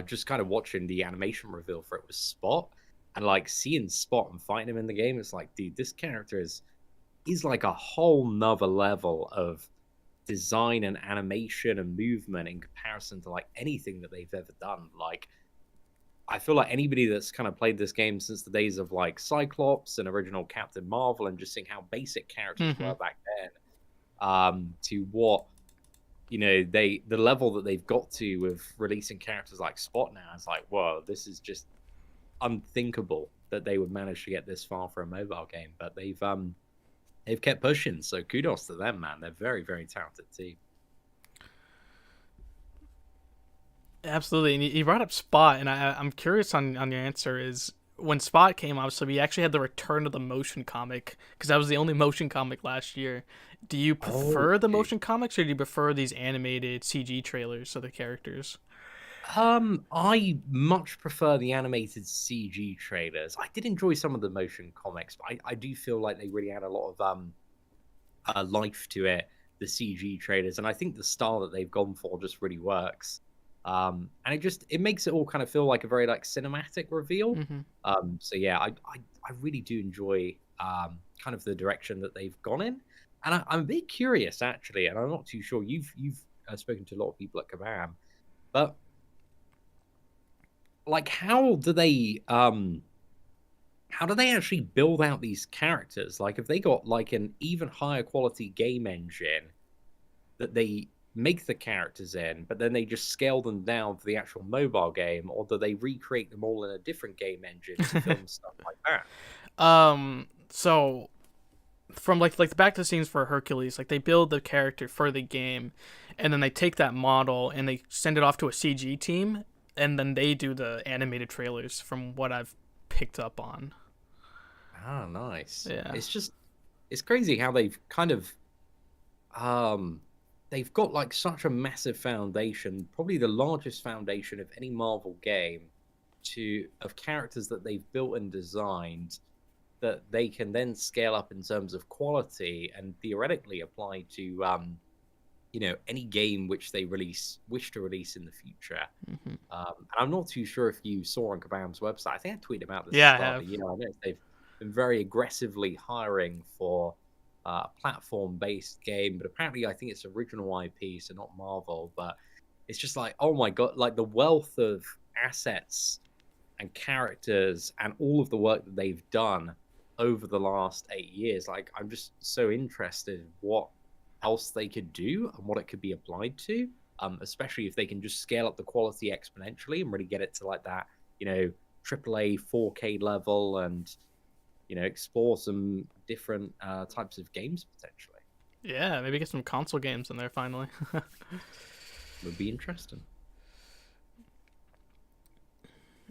Just kind of watching the animation reveal for it was Spot, and like seeing Spot and fighting him in the game, it's like, dude, this character is like a whole nother level of design and animation and movement in comparison to like anything that they've ever done. Like, I feel like anybody that's kind of played this game since the days of like Cyclops and original Captain Marvel, and just seeing how basic characters mhm. were back then, to what the level that they've got to with releasing characters like Spot now, is like, whoa, this is just unthinkable that they would manage to get this far for a mobile game. But they've kept pushing, so kudos to them, man. They're very, very talented team. Absolutely, and you brought up Spot, and I'm curious on your answer. Is when Spot came, obviously we actually had the return of the motion comic, because that was the only motion comic last year. Do you Oh, prefer the okay. motion comics, or do you prefer these animated CG trailers of the characters? I much prefer the animated CG trailers. I did enjoy some of the motion comics, but I do feel like they really had a lot of life to it, the CG trailers, and I think the style that they've gone for just really works. And it makes it all kind of feel like a very like cinematic reveal. Hmm. So yeah, I really do enjoy kind of the direction that they've gone in, and I'm a bit curious actually, and I'm not too sure. You've spoken to a lot of people at Kabam, but like how do they actually build out these characters? Like, have they got like an even higher quality game engine that they make the characters in, but then they just scale them down for the actual mobile game, or do they recreate them all in a different game engine to film stuff like that? So from like the back to the scenes for Hercules, like they build the character for the game, and then they take that model and they send it off to a CG team, and then they do the animated trailers. From what I've picked up on, Ah, nice. yeah. It's crazy how they've kind of um they've got like such a massive foundation, probably the largest foundation of any Marvel game, to of characters that they've built and designed, that they can then scale up in terms of quality and theoretically apply to any game which they wish to release in the future. Hmm. And I'm not too sure if you saw on Kabam's website. I think I tweeted about this at the Yeah, I start of have. the year. I know they've been very aggressively hiring for a platform-based game, but apparently I think it's original IP, so not Marvel. But it's just like, oh my god, like the wealth of assets and characters and all of the work that they've done over the last 8 years. Like, I'm just so interested in what else they could do and what it could be applied to. Especially if they can just scale up the quality exponentially and really get it to like that, AAA 4K level, and explore some different types of games potentially. Yeah, maybe get some console games in there finally. Would be interesting.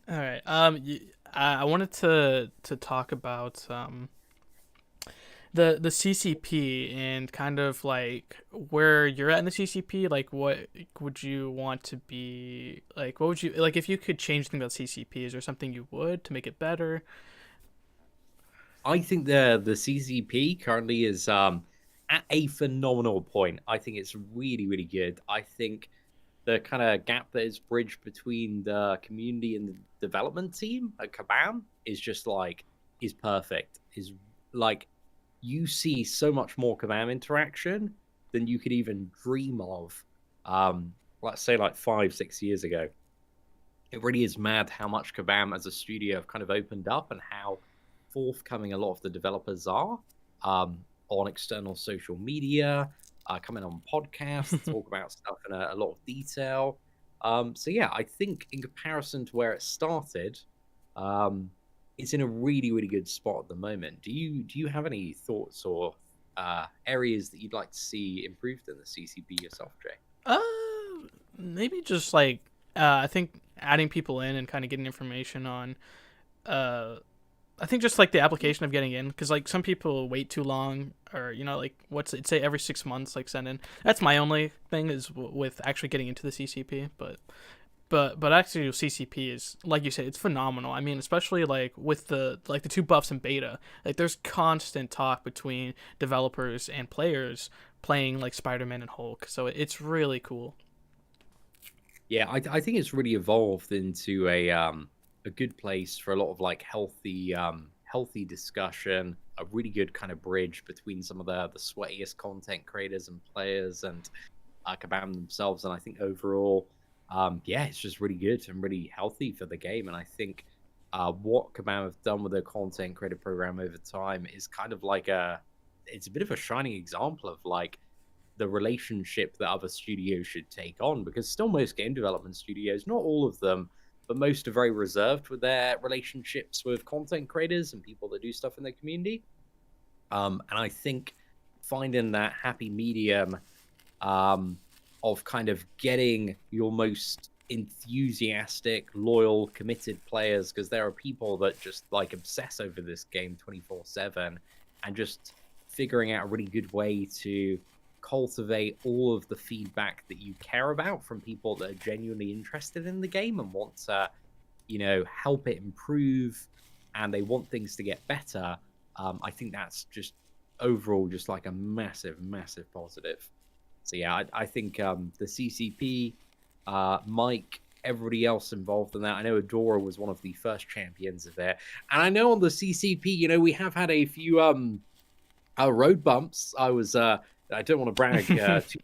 All right. I wanted to talk about the CCP, and kind of like where you're at in the CCP. Like, what would you want to be like? What would you like if you could change something about CCP? Is there something you would to make it better? I think the CCP currently is at a phenomenal point. I think it's really, really good. I think the kind of gap that is bridged between the community and the development team at Kabam is just like is perfect. Is like you see so much more Kabam interaction than you could even dream of. Let's say like 5, 6 years ago. It really is mad how much Kabam as a studio have kind of opened up and how forthcoming a lot of the developers are on external social media, coming on podcasts, talk about stuff in a lot of detail. So yeah, I think in comparison to where it started, it's in a really, really good spot at the moment. Do you have any thoughts or areas that you'd like to see improved in the CCP yourself, Jay? Uh, Maybe just like I think adding people in and kind of getting information on. I think just like the application of getting in, because like some people wait too long, or like what's it say every 6 months, like send in. That's my only thing is with actually getting into the CCP, but actually CCP is like you said, it's phenomenal. I mean, especially like with the two buffs in beta, like there's constant talk between developers and players playing like Spider-Man and Hulk, so it's really cool. Yeah, I think it's really evolved into a good place for a lot of like healthy discussion, a really good kind of bridge between some of the sweatiest content creators and players and Kabam themselves. And I think overall, yeah, it's just really good and really healthy for the game. And I think what Kabam have done with their content creator program over time is kind of like it's a bit of a shining example of like the relationship that other studios should take on, because still most game development studios, not all of them, but most are very reserved with their relationships with content creators and people that do stuff in their community. And I think finding that happy medium of kind of getting your most enthusiastic, loyal, committed players, because there are people that just like obsess over this game 24/7, and just figuring out a really good way to cultivate all of the feedback that you care about from people that are genuinely interested in the game and want to, help it improve, and they want things to get better. I think that's just overall just like a massive, massive positive. So yeah, I think the CCP, Mike, everybody else involved in that. I know Adora was one of the first champions of it, and I know on the CCP, we have had a few road bumps. I don't want to brag too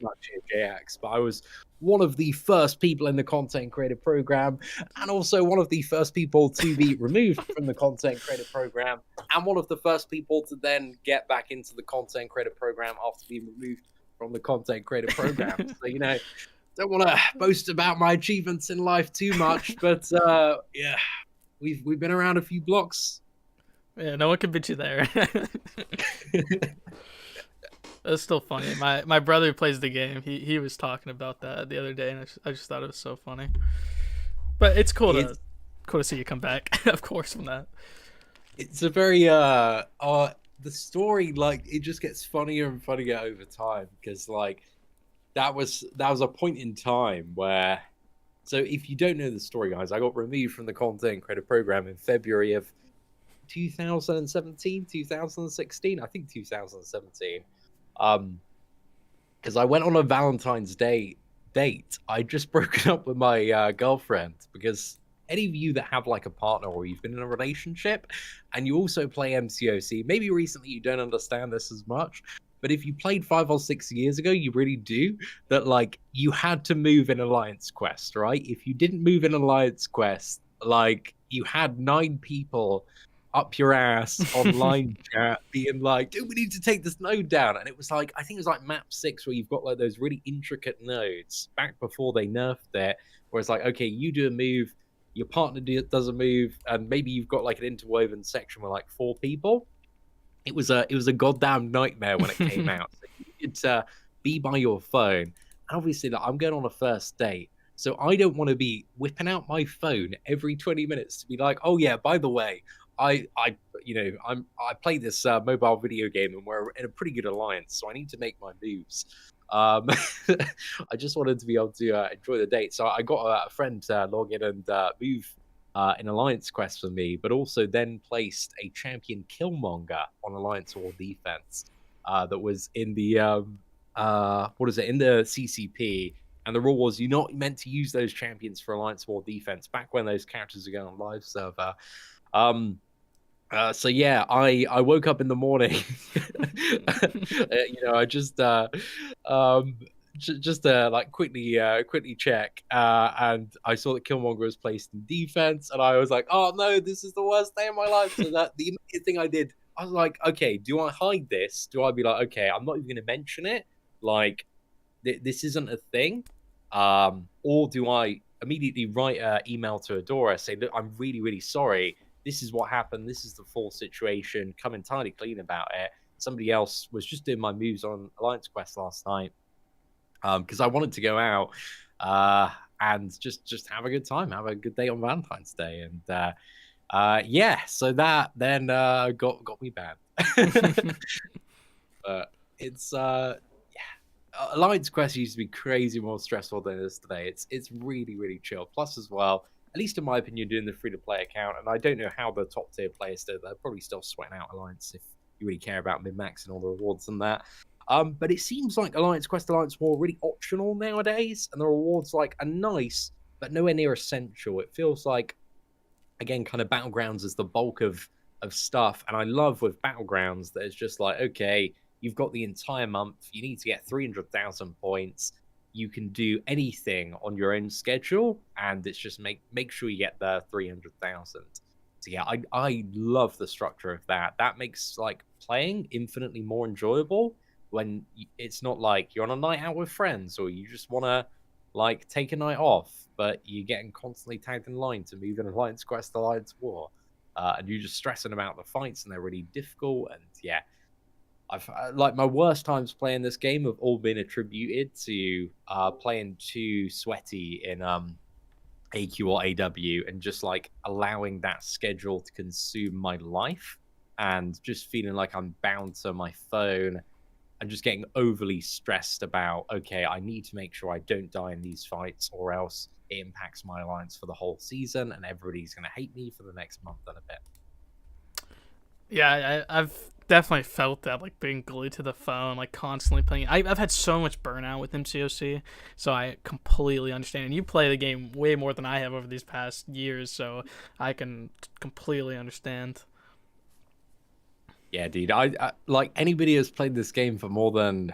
much here, JX, but I was one of the first people in the content creator program, and also one of the first people to be removed from the content creator program, and one of the first people to then get back into the content creator program after being removed from the content creator program. So, don't want to boast about my achievements in life too much, but yeah, we've been around a few blocks. Yeah, no one can beat you there. That's still funny. My brother who plays the game. He was talking about that the other day, and I just thought it was so funny. But it's cool to see you come back, of course, from that. It's a very the story, like, it just gets funnier and funnier over time, because like that was a point in time where, so if you don't know the story, guys, I got removed from the content creator program in February of 2017, 2016, I think 2017. Because I went on a Valentine's Day date. I just broken up with my girlfriend, because any of you that have like a partner or you've been in a relationship and you also play MCOC, maybe recently you don't understand this as much, but if you played 5 or 6 years ago, you really do, that like you had to move in Alliance Quest, right? If you didn't move in Alliance Quest, like you had 9 people up your ass online chat being like, dude, we need to take this node down. And it was like, I think it was like map 6 where you've got like those really intricate nodes back before they nerfed it, where it's like, okay, you do a move, your partner does a move, and maybe you've got like an interwoven section with like 4 people. It was a goddamn nightmare when it came out. So you could be by your phone. And obviously, like, I'm going on a first date, so I don't want to be whipping out my phone every 20 minutes to be like, oh yeah, by the way, I play this mobile video game and we're in a pretty good alliance, so I need to make my moves. I just wanted to be able to enjoy the date, so I got a friend to log in and move in Alliance Quest for me, but also then placed a champion Killmonger on Alliance War defense. that was in the what is it, in the CCP, and the rule was you're not meant to use those champions for Alliance War defense back when those characters are going on live server. So yeah, I woke up in the morning, I just um like quickly check, and I saw that Killmonger was placed in defense, and I was like, oh no, this is the worst day of my life. So that the immediate thing I did, I was like, okay, do I hide this? Do I be like, okay, I'm not even going to mention it, like this isn't a thing, or do I immediately write an email to Adora, say, look, I'm really really sorry, this is what happened, this is the full situation, come entirely clean about it. Somebody else was just doing my moves on Alliance Quest last night, because I wanted to go out and just have a good time, have a good day on Valentine's Day, and yeah, so that then got me banned. But it's Alliance Quest used to be crazy more stressful than it is today. It's really really chill. Plus, as well, at least in my opinion, doing the free to play account, and I don't know how the top tier players do. They're probably still sweating out Alliance if you really care about min max and all the rewards and that. But it seems like Alliance Quest, Alliance War are really optional nowadays, and the rewards like are nice, but nowhere near essential. It feels like, again, kind of Battlegrounds is the bulk of stuff, and I love with Battlegrounds that it's just like, okay, you've got the entire month, you need to get 300,000 points, you can do anything on your own schedule, and it's just make sure you get the 300,000. So yeah, I love the structure of that. That makes like playing infinitely more enjoyable when it's not like you're on a night out with friends, or you just want to like take a night off, but you're getting constantly tagged in line to move in Alliance Quest, Alliance War, and you're just stressing about the fights, and they're really difficult. And yeah, I've like my worst times playing this game have all been attributed to playing too sweaty in AQ or AW, and just like allowing that schedule to consume my life, and just feeling like I'm bound to my phone, and just getting overly stressed about, okay, I need to make sure I don't die in these fights, or else it impacts my alliance for the whole season, and everybody's going to hate me for the next month and a bit. Yeah, I've definitely felt that, like being glued to the phone, like constantly playing. I've had so much burnout with mcoc, so I completely understand. And you play the game way more than I have over these past years, so I can completely understand. Yeah, dude, I like anybody who's played this game for more than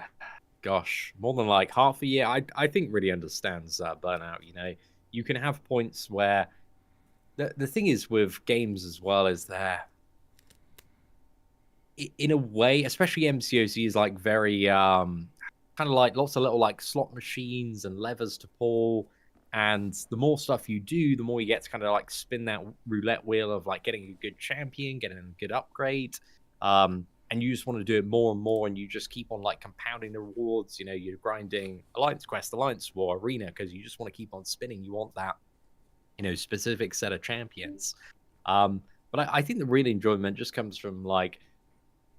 like half a year, I think really understands that burnout. You can have points where the thing is with games as well is that in a way, especially MCOC is like very kind of like lots of little like slot machines and levers to pull, and the more stuff you do, the more you get to kind of like spin that roulette wheel of like getting a good champion, getting a good upgrade, and you just want to do it more and more, and you just keep on like compounding the rewards. You're grinding Alliance Quest, Alliance War, Arena, because you just want to keep on spinning. You want that specific set of champions. But I think the real enjoyment just comes from like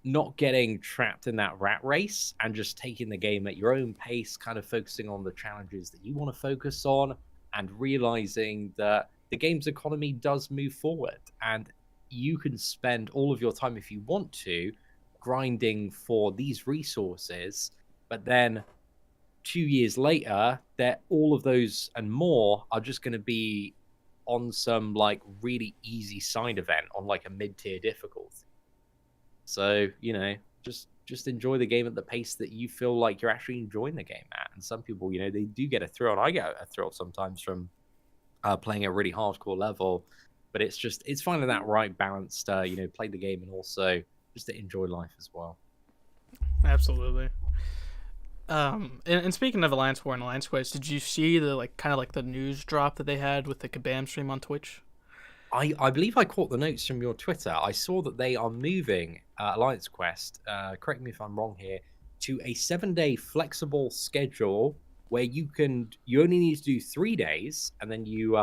not getting trapped in that rat race, and just taking the game at your own pace, kind of focusing on the challenges that you want to focus on, and realizing that the game's economy does move forward, and you can spend all of your time, if you want to, grinding for these resources, but then 2 years later, that all of those and more are just going to be on some like really easy side event on like a mid-tier difficulty. So, just enjoy the game at the pace that you feel like you're actually enjoying the game at. And some people, they do get a thrill, and I get a thrill sometimes from playing a really hardcore level. But it's finding that right balance to, play the game and also just to enjoy life as well. Absolutely. And speaking of Alliance War and Alliance Quest, did you see the like kind of like the news drop that they had with the Kabam stream on Twitch? I believe I caught the notes from your Twitter. I saw that they are moving Alliance Quest, correct me if I'm wrong here, to a 7-day flexible schedule where you only need to do 3 days, and then you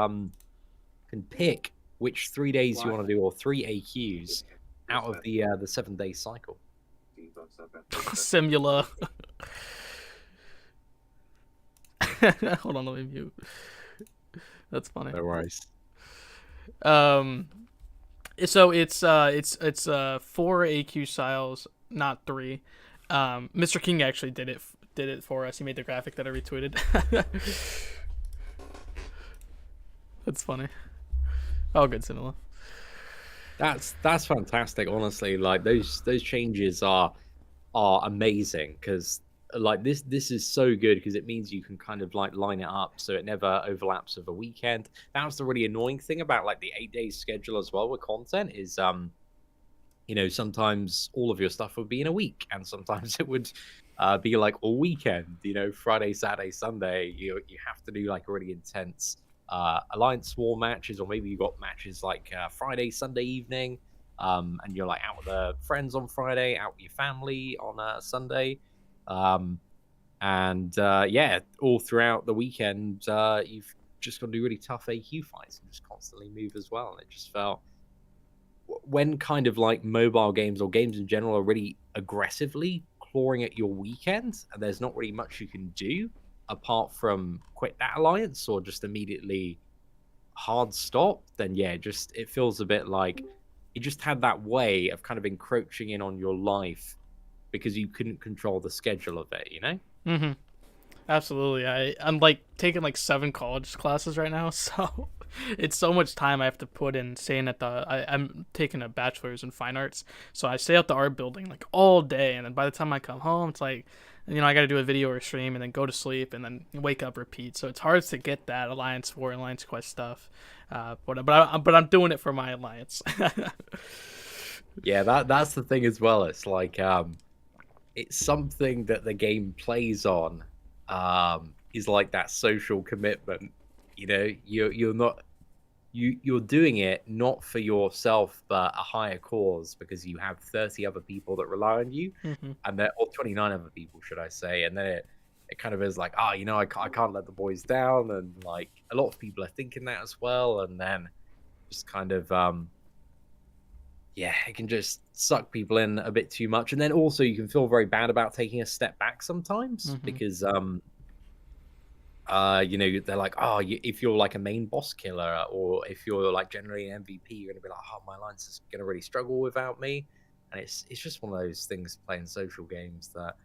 can pick which 3 days you want to do, or 3 AQs out of the 7-day cycle. Simula. Hold on, let me mute. That's funny. No worries. So it's 4 AQ styles, not 3. Mr. King actually did it for us. He made the graphic that I retweeted. That's funny. Oh, good, Cinema. That's fantastic, honestly. Like those changes are amazing because like this is so good because it means you can kind of like line it up so it never overlaps with a weekend. That was the really annoying thing about like the 8 day schedule as well with content is you know, sometimes all of your stuff would be in a week, and sometimes it would be like all weekend. You know, Friday, Saturday, Sunday. You have to do like a really intense alliance war matches, or maybe you got matches like Friday, Sunday evening, and you're like out with the friends on Friday, out with your family on Sunday, um, and yeah, all throughout the weekend, you've just got to do really tough AQ fights and just constantly move as well. And it just felt when kind of like mobile games or games in general are really aggressively clawing at your weekend and there's not really much you can do apart from quit that alliance or just immediately hard stop, then yeah, just it feels a bit like you just had that way of kind of encroaching in on your life because you couldn't control the schedule of it, you know? Mm-hmm. Absolutely. I'm like taking like 7 college classes right now, so it's so much time I have to put in staying at I'm taking a bachelor's in fine arts, so I stay at the art building like all day, and then by the time I come home, it's like, I got to do a video or stream, and then go to sleep, and then wake up, repeat. So it's hard to get that Alliance 4, Alliance Quest stuff, but I'm doing it for my alliance. Yeah, that's the thing as well. It's like it's something that the game plays on, is like that social commitment. You know, you're not you're doing it not for yourself but a higher cause because you have 30 other people that rely on you, Hmm. and then or 29 other people should I say, and then it kind of is like, oh, you know, I can't let the boys down, and like a lot of people are thinking that as well, and then just kind of yeah, it can just suck people in a bit too much. And then also you can feel very bad about taking a step back sometimes Hmm. because you know, they're like, oh, if you're like a main boss killer or if you're like generally an MVP, you're gonna be like, oh, my alliance is gonna really struggle without me. And it's just one of those things playing social games that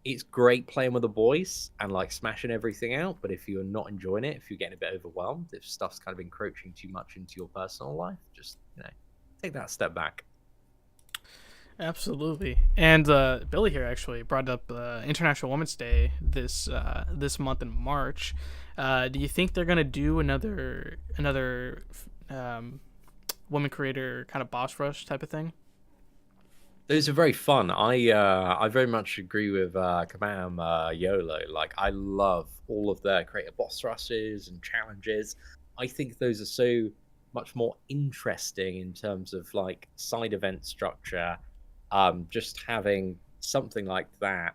it's great playing with the boys and like smashing everything out, but if you're not enjoying it, if you're getting a bit overwhelmed, if stuff's kind of encroaching too much into your personal life, just, you know, take that step back. Absolutely. And Billy here actually brought up International Women's Day this month in March. Do you think they're gonna do another woman creator kind of boss rush type of thing? Those are very fun. I very much agree with Kabam YOLO. Like I love all of their creative boss rushes and challenges. I think those are so much more interesting in terms of like side event structure. Just having something like that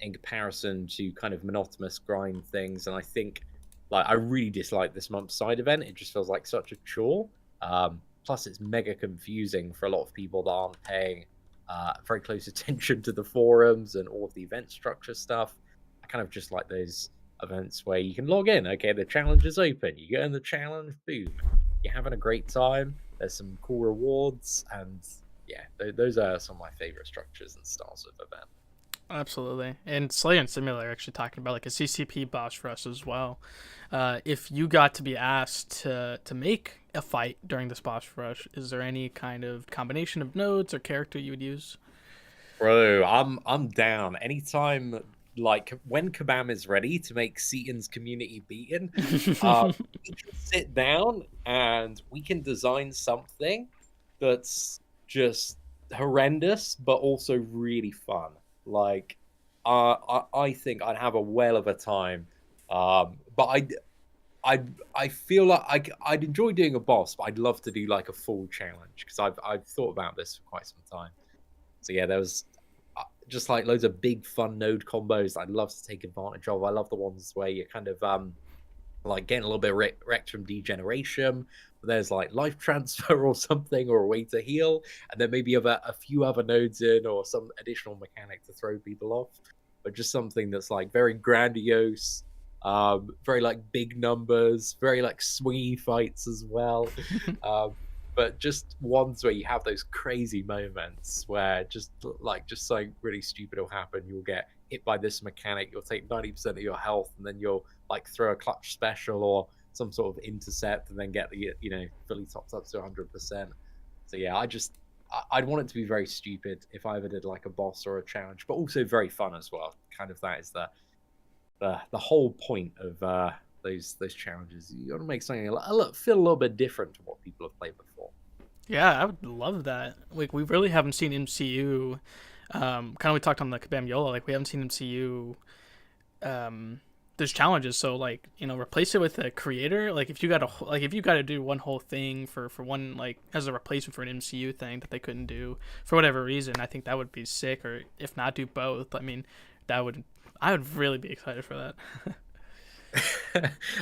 in comparison to kind of monotonous grind things. And I think like I really dislike this month's side event. It just feels like such a chore. Plus, it's mega confusing for a lot of people that aren't paying very close attention to the forums and all of the event structure stuff. I kind of just like those events where you can log in. Okay, the challenge is open. You get in the challenge, boom. You're having a great time. There's some cool rewards, and yeah, those are some of my favorite structures and styles of event. Absolutely. And Slayer and Simulator actually talking about like a CCP boss rush as well. If you got to be asked to make a fight during this boss rush, is there any kind of combination of nodes or character you would use? Bro, I'm down. Anytime like when Kabam is ready to make Seaton's community beaten, we can sit down and we can design something that's just horrendous but also really fun. Like I think I'd have a whale of a time. But I feel like I'd enjoy doing a boss, but I'd love to do like a full challenge because I've thought about this for quite some time. So yeah, there was just like loads of big fun node combos I'd love to take advantage of. I love the ones where you're kind of like getting a little bit wrecked from degeneration. But there's like life transfer or something, or a way to heal, and then maybe have a few other nodes in, or some additional mechanic to throw people off. But just something that's like very grandiose, very like big numbers, very like swingy fights as well. Um, but just ones where you have those crazy moments where just something really stupid will happen. You'll get hit by this mechanic, you'll take 90% of your health, and then you'll like throw a clutch special or some sort of intercept, and then get the fully topped up to 100%. So yeah, I'd want it to be very stupid if I ever did like a boss or a challenge, but also very fun as well. Kind of that is the whole point of those challenges. You got to make something feel a little bit different to what people have played before. Yeah, I would love that. Like, we really haven't seen MCU. Kind of we talked on the Kabam Yola. Like, we haven't seen MCU. There's challenges, so like, replace it with a creator. Like, if you got to do one whole thing for one, like, as a replacement for an MCU thing that they couldn't do for whatever reason, I think that would be sick. Or if not, do both. I mean, I would really be excited for that.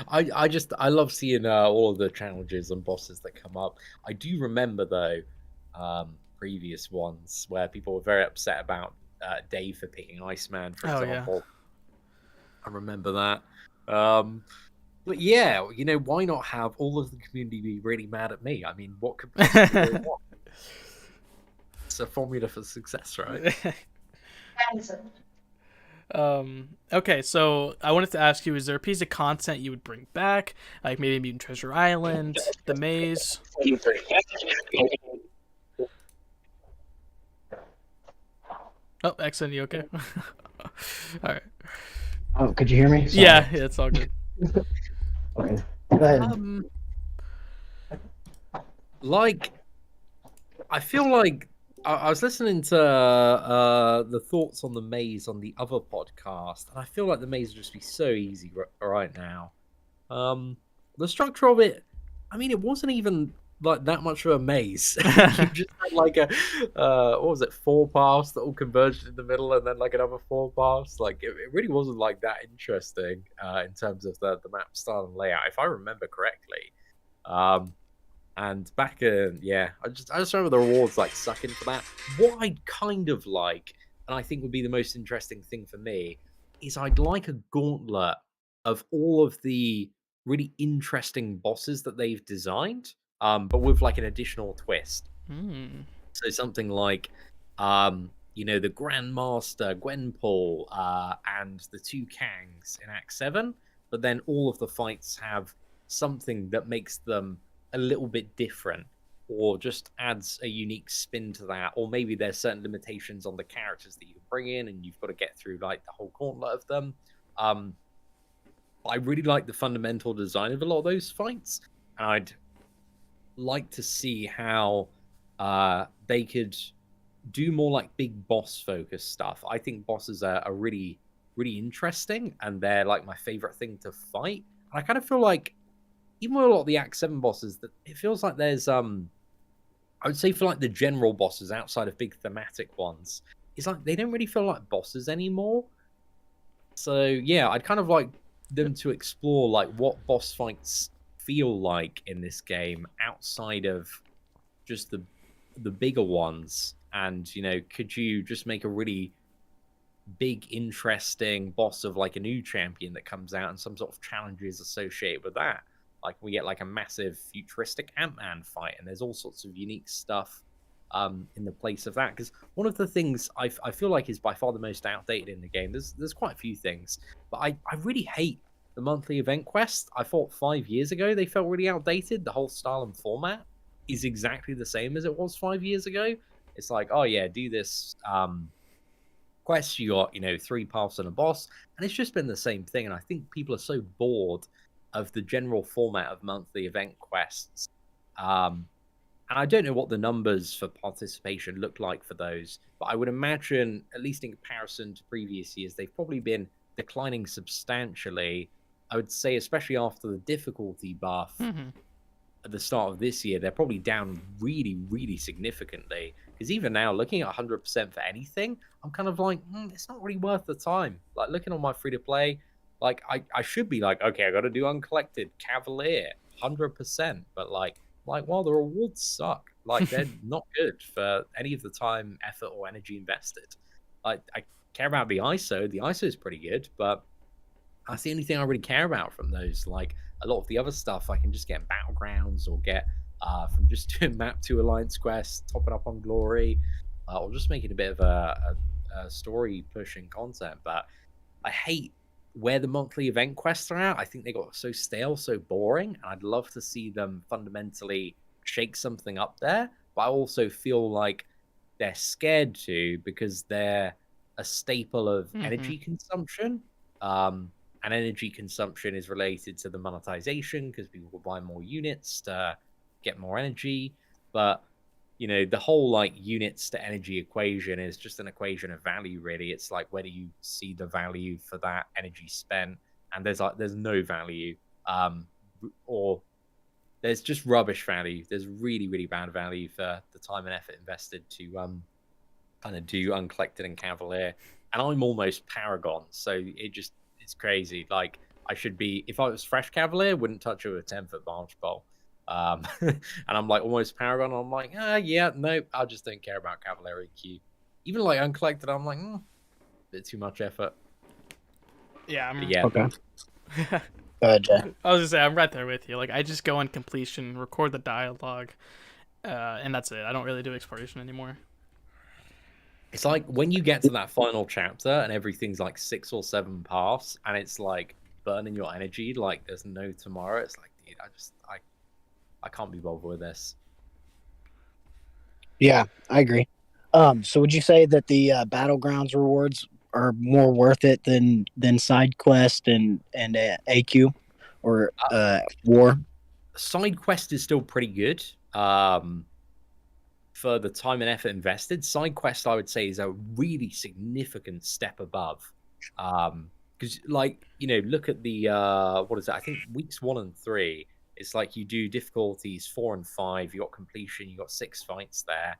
I love seeing all of the challenges and bosses that come up. I do remember though, previous ones where people were very upset about Dave for picking Iceman, for example. Yeah. I remember that. But yeah, why not have all of the community be really mad at me? I mean, what could possibly go wrong? It's a formula for success, right? Okay, so I wanted to ask you, is there a piece of content you would bring back? Like maybe Mutant Treasure Island, the maze? Oh, excellent, you okay? Alright. Oh, could you hear me? Sorry. Yeah, it's all good. Okay. Go ahead. I feel like I was listening to the thoughts on the maze on the other podcast, and I feel like the maze would just be so easy right now. The structure of it, I mean, it wasn't even like that much of a maze. You just had like a what was it, 4 paths that all converged in the middle, and then like another 4 paths. Like it really wasn't like that interesting in terms of the map style and layout, if I remember correctly. And back in, yeah, I just remember the rewards like sucking for that. What I'd kind of like, and I think would be the most interesting thing for me, is I'd like a gauntlet of all of the really interesting bosses that they've designed, but with like an additional twist. So something like, the Grandmaster Gwenpool and the 2 Kangs in Act 7, but then all of the fights have something that makes them a little bit different, or just adds a unique spin to that, or maybe there's certain limitations on the characters that you can bring in, and you've got to get through like the whole gauntlet of them. I really like the fundamental design of a lot of those fights, and I'd like to see how they could do more like big boss focused stuff. I think bosses are really, really interesting, and they're like my favorite thing to fight. And I kind of feel like, even with a lot of the Act 7 bosses, that it feels like there's I would say for like the general bosses outside of big thematic ones, it's like they don't really feel like bosses anymore. So yeah, I'd kind of like them to explore like what boss fights feel like in this game outside of just the bigger ones. And could you just make a really big interesting boss of like a new champion that comes out, and some sort of challenges associated with that? Like we get like a massive futuristic Ant-Man fight, and there's all sorts of unique stuff in the place of that. Because one of the things I feel like is by far the most outdated in the game, there's quite a few things, but I really hate the monthly event quest. I thought 5 years ago they felt really outdated. The whole style and format is exactly the same as it was 5 years ago. It's like, oh yeah, do this quest, you got 3 paths and a boss, and it's just been the same thing. And I think people are so bored of the general format of monthly event quests. And I don't know what the numbers for participation look like for those, but I would imagine, at least in comparison to previous years, they've probably been declining substantially. I would say, especially after the difficulty buff at the start of this year, they're probably down really, really significantly. Because even now, looking at 100% for anything, I'm kind of like, it's not really worth the time. Like, looking on my free-to-play, like, I should be like, okay, I got to do Uncollected, Cavalier, 100%. But, like, well, the rewards suck. Like, they're not good for any of the time, effort, or energy invested. Like, I care about the ISO. The ISO is pretty good, but that's the only thing I really care about from those. Like, a lot of the other stuff, I can just get Battlegrounds or get from just doing map 2 alliance quests, topping up on glory, or just making a bit of a story pushing content. But I hate where the monthly event quests are at. I think they got so stale, so boring, and I'd love to see them fundamentally shake something up there. But I also feel like they're scared to, because they're a staple of energy consumption. And energy consumption is related to the monetization, because people will buy more units to get more energy. But the whole like units to energy equation is just an equation of value, really. It's like, where do you see the value for that energy spent? And there's no value, or there's just rubbish value. There's really, really bad value for the time and effort invested to kind of do Uncollected and Cavalier. And I'm almost Paragon, so it's crazy. Like, I should be, if I was fresh Cavalier, wouldn't touch it with a 10-foot Barge Bowl. And I'm like almost Paragon. I'm like, yeah, nope, I just don't care about Cavalier EQ. Even like Uncollected, I'm like, bit too much effort. Yeah, yeah. Okay. Go ahead, Jay. I was gonna say, I'm right there with you. Like, I just go on completion, record the dialogue, and that's it. I don't really do exploration anymore. It's like when you get to that final chapter and everything's like 6 or 7 paths, and it's like burning your energy like there's no tomorrow. It's like, dude, I can't be bothered with this. Yeah, I agree. So would you say that the Battlegrounds rewards are more worth it than side quest and AQ or war? Side quest is still pretty good. For the time and effort invested, side quest I would say is a really significant step above. Because look at the what is it? I think weeks 1 and 3. It's like you do difficulties 4 and 5. You got completion. You got 6 fights there.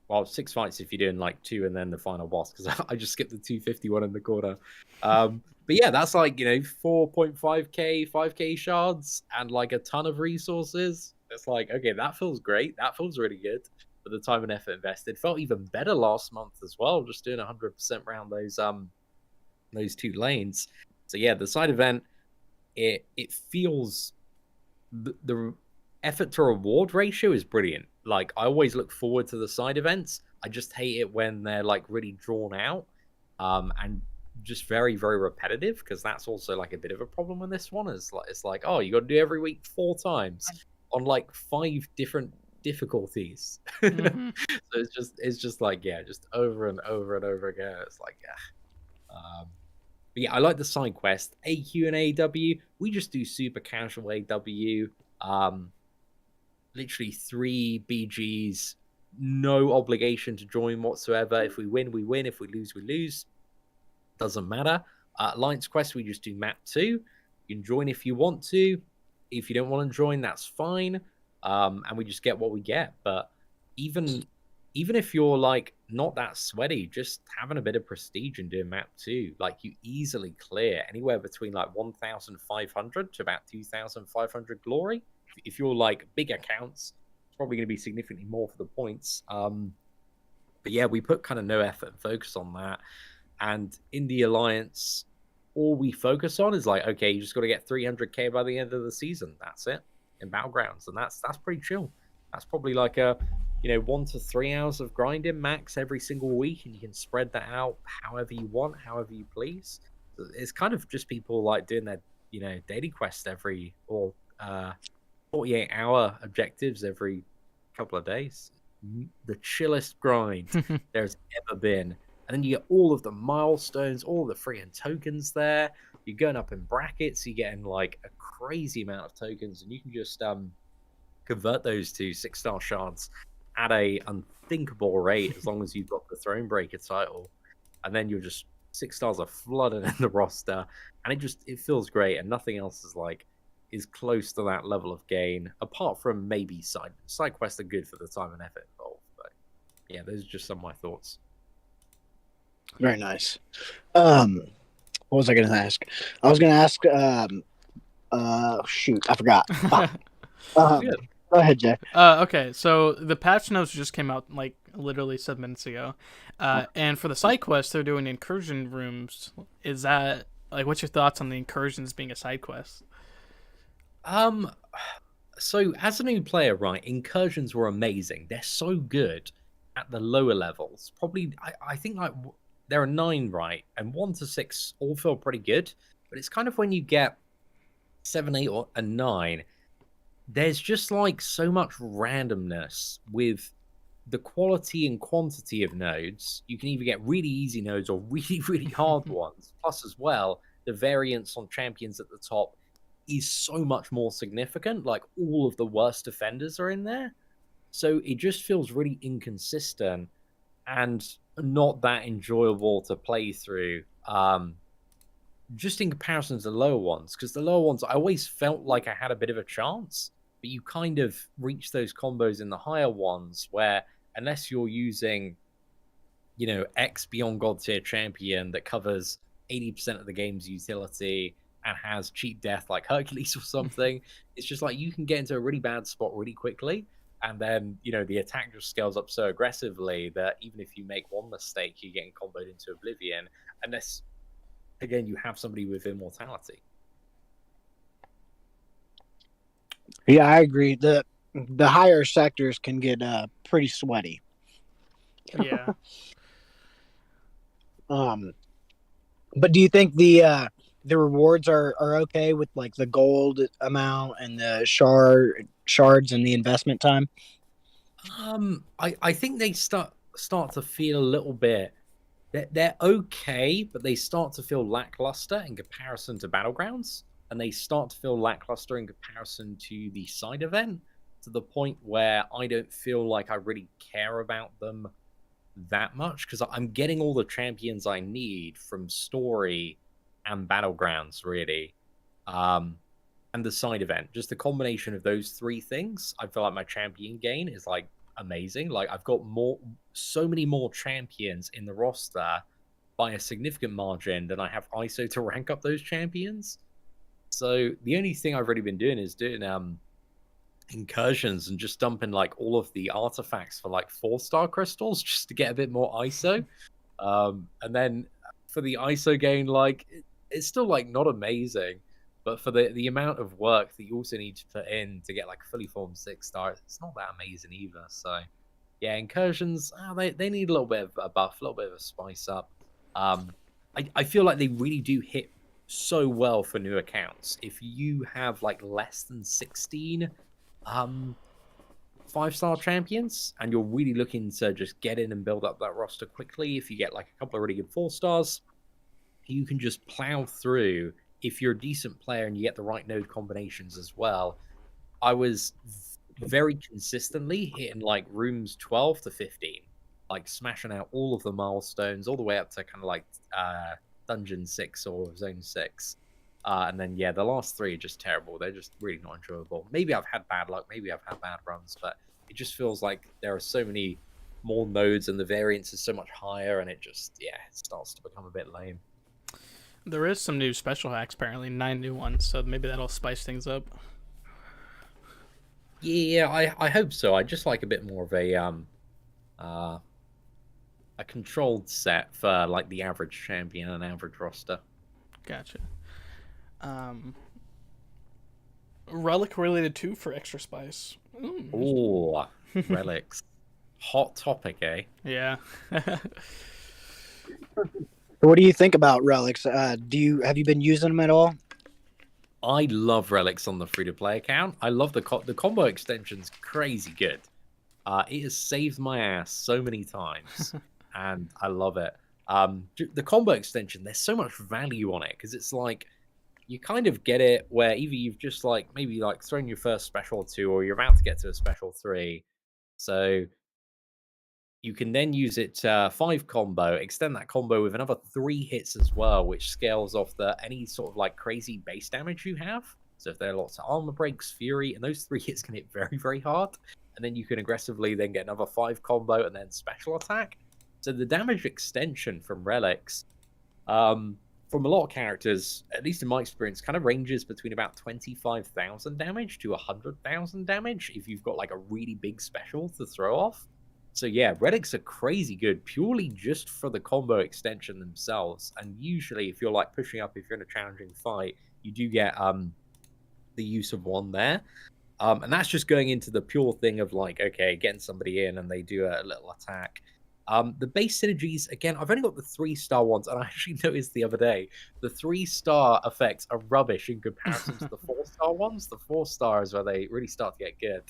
Well, 6 fights if you're doing like 2 and then the final boss, because I just skipped the 251 in the corner. But yeah, that's like 4.5k, 5k shards, and like a ton of resources. It's like, okay, that feels great. That feels really good for the time and effort invested. Felt even better last month as well, just doing 100% around those 2 lanes. So yeah, the side event, it feels, the effort to reward ratio is brilliant. Like, I always look forward to the side events. I just hate it when they're like really drawn out, and just very, very repetitive, because that's also like a bit of a problem with this one. It's like, oh, you got to do every week 4 times on like 5 different difficulties. So it's just like, yeah, just over and over and over again. It's like, yeah. But yeah, I like the side quest. AQ and AW, we just do super casual AW. Literally 3 BGs, no obligation to join whatsoever. If we win, we win. If we lose, we lose. Doesn't matter. Alliance quest, we just do map 2. You can join if you want to. If you don't want to join, that's fine. And we just get what we get. But even if you're like not that sweaty, just having a bit of prestige and doing map 2, like, you easily clear anywhere between like 1,500 to about 2,500 glory. If you're like big accounts, it's probably going to be significantly more for the points. But yeah, we put kind of no effort and focus on that. And in the Alliance, all we focus on is like, okay, you just got to get 300k by the end of the season. That's it in Battlegrounds, and that's pretty chill. That's probably like a 1 to 3 hours of grinding max every single week, and you can spread that out however you want, however you please. It's kind of just people like doing their daily quest every, or 48-hour objectives every couple of days. The chillest grind there's ever been. And then you get all of the milestones, all of the free and tokens there. You're going up in brackets, you're getting like a crazy amount of tokens, and you can just convert those to 6-star shards at a unthinkable rate, as long as you've got the Thronebreaker title. And then you're just 6 stars are flooded in the roster, and it feels great, and nothing else is close to that level of gain, apart from maybe side quests are good for the time and effort involved. But yeah, those are just some of my thoughts. Very nice. What was I going to ask? I was going to ask. Shoot, I forgot. Go ahead, Jay. Okay, so the patch notes just came out like literally 7 minutes ago, and for the side quest, they're doing incursion rooms. Is that like, what's your thoughts on the incursions being a side quest? So as a new player, right, incursions were amazing. They're so good at the lower levels. Probably, I think like there are 9, right, and 1 to 6 all feel pretty good. But it's kind of when you get 7, 8, and 9, there's just like so much randomness with the quality and quantity of nodes. You can either get really easy nodes or really, really hard ones. Plus, as well, the variance on champions at the top is so much more significant. Like, all of the worst defenders are in there. So it just feels really inconsistent and not that enjoyable to play through. Just in comparison to the lower ones, because the lower ones, I always felt like I had a bit of a chance, but you kind of reach those combos in the higher ones where, unless you're using, X Beyond God tier champion that covers 80% of the game's utility and has cheap death like Hercules or something, it's just like you can get into a really bad spot really quickly. And then, the attack just scales up so aggressively that even if you make one mistake, you're getting comboed into oblivion. Unless, again, you have somebody with immortality. Yeah, I agree. The higher sectors can get pretty sweaty. Yeah. But do you think the rewards are okay with like the gold amount and the shards and the investment time? I think they start to feel a little bit. They're okay, but they start to feel lackluster in comparison to Battlegrounds, and they start to feel lackluster in comparison to the side event, to the point where I don't feel like I really care about them that much, because I'm getting all the champions I need from story and Battlegrounds, really. And the side event, just the combination of those 3 things, I feel like my champion gain is like amazing. Like, I've got so many more champions in the roster by a significant margin than I have ISO to rank up those champions. So the only thing I've really been doing is doing incursions and just dumping like all of the artifacts for like 4-star crystals just to get a bit more ISO. And then for the ISO gain, like it's still like not amazing, but for the amount of work that you also need to put in to get like fully formed 6-star, it's not that amazing either. So yeah, incursions, they need a little bit of a buff, a little bit of a spice up. I feel like they really do hit so well for new accounts. If you have like less than 16 5-star champions and you're really looking to just get in and build up that roster quickly, if you get like a couple of really good 4-stars, you can just plow through. If you're a decent player and you get the right node combinations as well, I was very consistently hitting like rooms 12 to 15, like smashing out all of the milestones all the way up to kind of like dungeon 6 or zone 6. And then, yeah, the last 3 are just terrible. They're just really not enjoyable. Maybe I've had bad luck. Maybe I've had bad runs, but it just feels like there are so many more nodes and the variance is so much higher, and it just, it starts to become a bit lame. There is some new special hacks, apparently 9 new ones, so maybe that'll spice things up. Yeah, I hope so. I just like a bit more of a controlled set for like the average champion and average roster. Gotcha. Relic related 2 for extra spice. Oh, relics. Hot topic, eh? Yeah. What do you think about relics? Have you been using them at all? I love relics on the free-to-play account. I love the combo extension's crazy good. It has saved my ass so many times, and I love it. The combo extension, there's so much value on it, because it's like you kind of get it where either you've just like maybe like thrown your first special or 2, or you're about to get to a special 3. So you can then use it to 5 combo, extend that combo with another 3 hits as well, which scales off any sort of like crazy base damage you have. So if there are lots of armor breaks, fury, and those 3 hits can hit very, very hard. And then you can aggressively then get another 5 combo and then special attack. So the damage extension from relics, from a lot of characters, at least in my experience, kind of ranges between about 25,000 damage to 100,000 damage if you've got like a really big special to throw off. So yeah, relics are crazy good purely just for the combo extension themselves. And usually if you're like pushing up, if you're in a challenging fight, you do get the use of one there. And that's just going into the pure thing of like, okay, getting somebody in and they do a little attack. The base synergies, again, I've only got the 3-star ones, and I actually noticed the other day the 3-star effects are rubbish in comparison to the 4-star ones. The 4-star is where they really start to get good.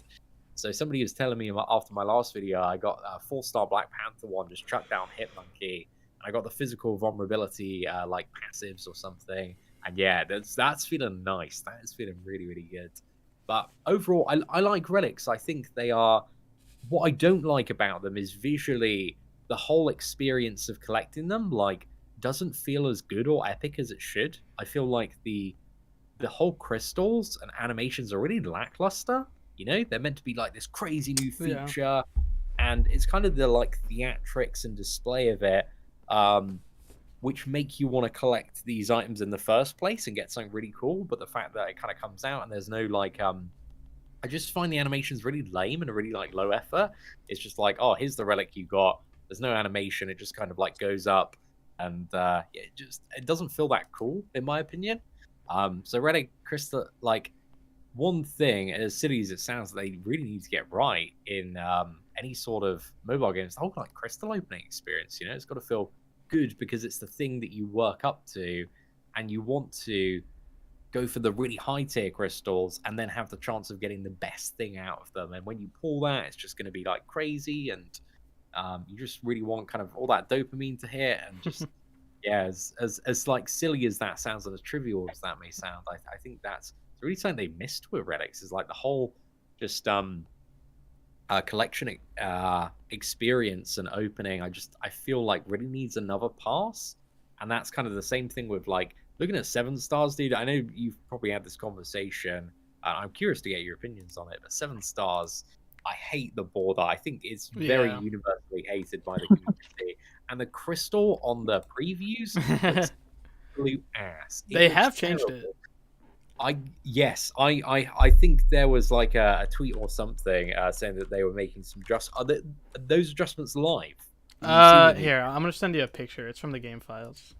So somebody was telling me after my last video, I got a 4-star Black Panther one, just chucked down Hit Monkey, and I got the physical vulnerability like passives or something. And yeah, that's feeling nice. That is feeling really, really good. But overall, I like Relics. I think they are. What I don't like about them is visually the whole experience of collecting them like doesn't feel as good or epic as it should. I feel like the whole crystals and animations are really lackluster. You know, they're meant to be like this crazy new Yeah. feature, and it's kind of the like theatrics and display of it, which make you want to collect these items in the first place and get something really cool. But the fact that it kind of comes out and there's no like I just find the animations really lame and really like low effort. It's just like, oh, here's the relic you got. There's no animation. It just kind of like goes up, and yeah, it doesn't feel that cool in my opinion. So Relic Crystal, like one thing as silly as it sounds, they really need to get right in any sort of mobile games. The whole like crystal opening experience, you know, it's got to feel good because it's the thing that you work up to, and you want to go for the really high tier crystals and then have the chance of getting the best thing out of them. And when you pull that, it's just going to be like crazy, and you just really want kind of all that dopamine to hit. And just yeah, as like silly as that sounds and as trivial as that may sound, I think that's really something they missed with Relics is like the whole just collection experience and opening. I feel like really needs another pass, and that's kind of the same thing with like looking at 7 stars, dude. I know you've probably had this conversation. I'm curious to get your opinions on it, but 7 stars, I hate the border. I think it's very universally hated by the community. And the crystal on the previews looks absolute ass. They have changed it. I think there was like a tweet or something saying that they were making some those adjustments live. Here, I'm gonna send you a picture. It's from the game files.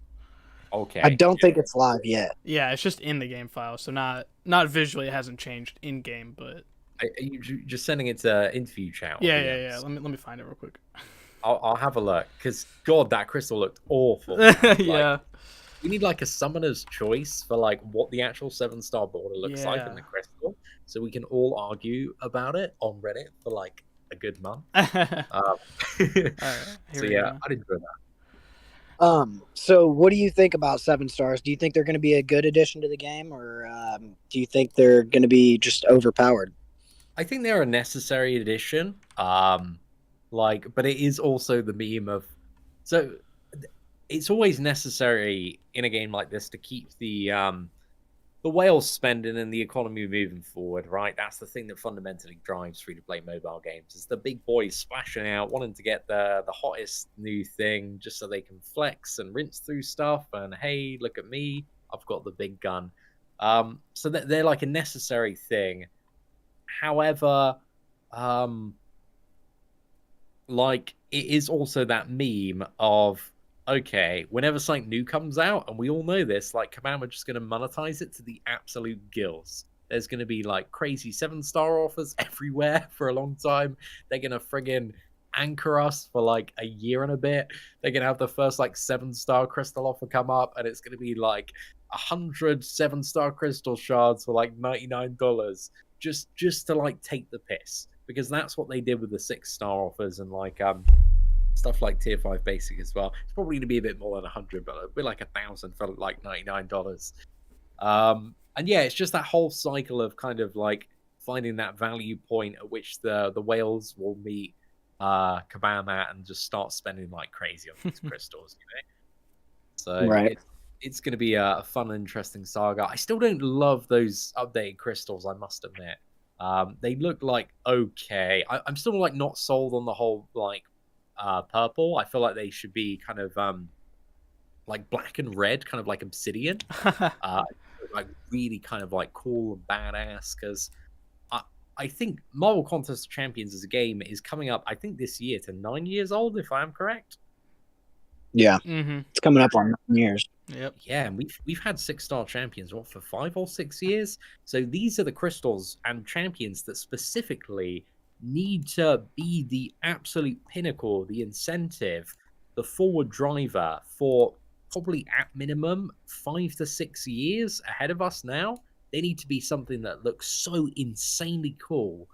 Okay. I don't think it's live yet. Yeah, it's just in the game file, so not visually. It hasn't changed in game, but are you just sending it to interview chat? Yeah. Let me find it real quick. I'll have a look because God, that crystal looked awful. Yeah. We need like a summoner's choice for like what the actual 7-star border looks like in the crystal, so we can all argue about it on Reddit for like a good month. Right, so yeah, I'd enjoy that. So what do you think about 7 stars? Do you think they're going to be a good addition to the game, or do you think they're going to be just overpowered? I think they're a necessary addition. But it is also the meme of so. It's always necessary in a game like this to keep the whales spending and the economy moving forward, right? That's the thing that fundamentally drives free-to-play mobile games. It's the big boys splashing out, wanting to get the hottest new thing just so they can flex and rinse through stuff. And hey, look at me, I've got the big gun. So they're like a necessary thing. However, like it is also that meme of, okay, whenever something new comes out, and we all know this, like Command are just going to monetize it to the absolute gills. There's going to be like crazy 7-star offers everywhere for a long time. They're going to friggin' anchor us for like a year and a bit. They're going to have the first like 7-star crystal offer come up, and it's going to be like 100 7-star crystal shards for like $99 just to like take the piss, because that's what they did with the 6-star offers and like stuff like tier 5 basic as well. It's probably going to be a bit more than 100, but it'll be like 1,000 for like $99. And yeah, it's just that whole cycle of kind of like finding that value point at which the whales will meet Kabama and just start spending like crazy on these crystals, you know? So right. It's going to be a fun, interesting saga. I still don't love those updated crystals, I must admit. They look like okay. I'm still like not sold on the whole like purple. I feel like they should be kind of like black and red, kind of like obsidian. Like really kind of like cool and badass, because I think Marvel Contest of Champions as a game is coming up, I think this year, to 9 years old, if I am correct. Yeah, Mm-hmm. it's coming up on 9 years. Yep. Yeah, and we've had 6-star champions what for 5 or 6 years. So these are the crystals and champions that specifically need to be the absolute pinnacle, the incentive, the forward driver for probably at minimum 5 to 6 years ahead of us now. They need to be something that looks so insanely cool.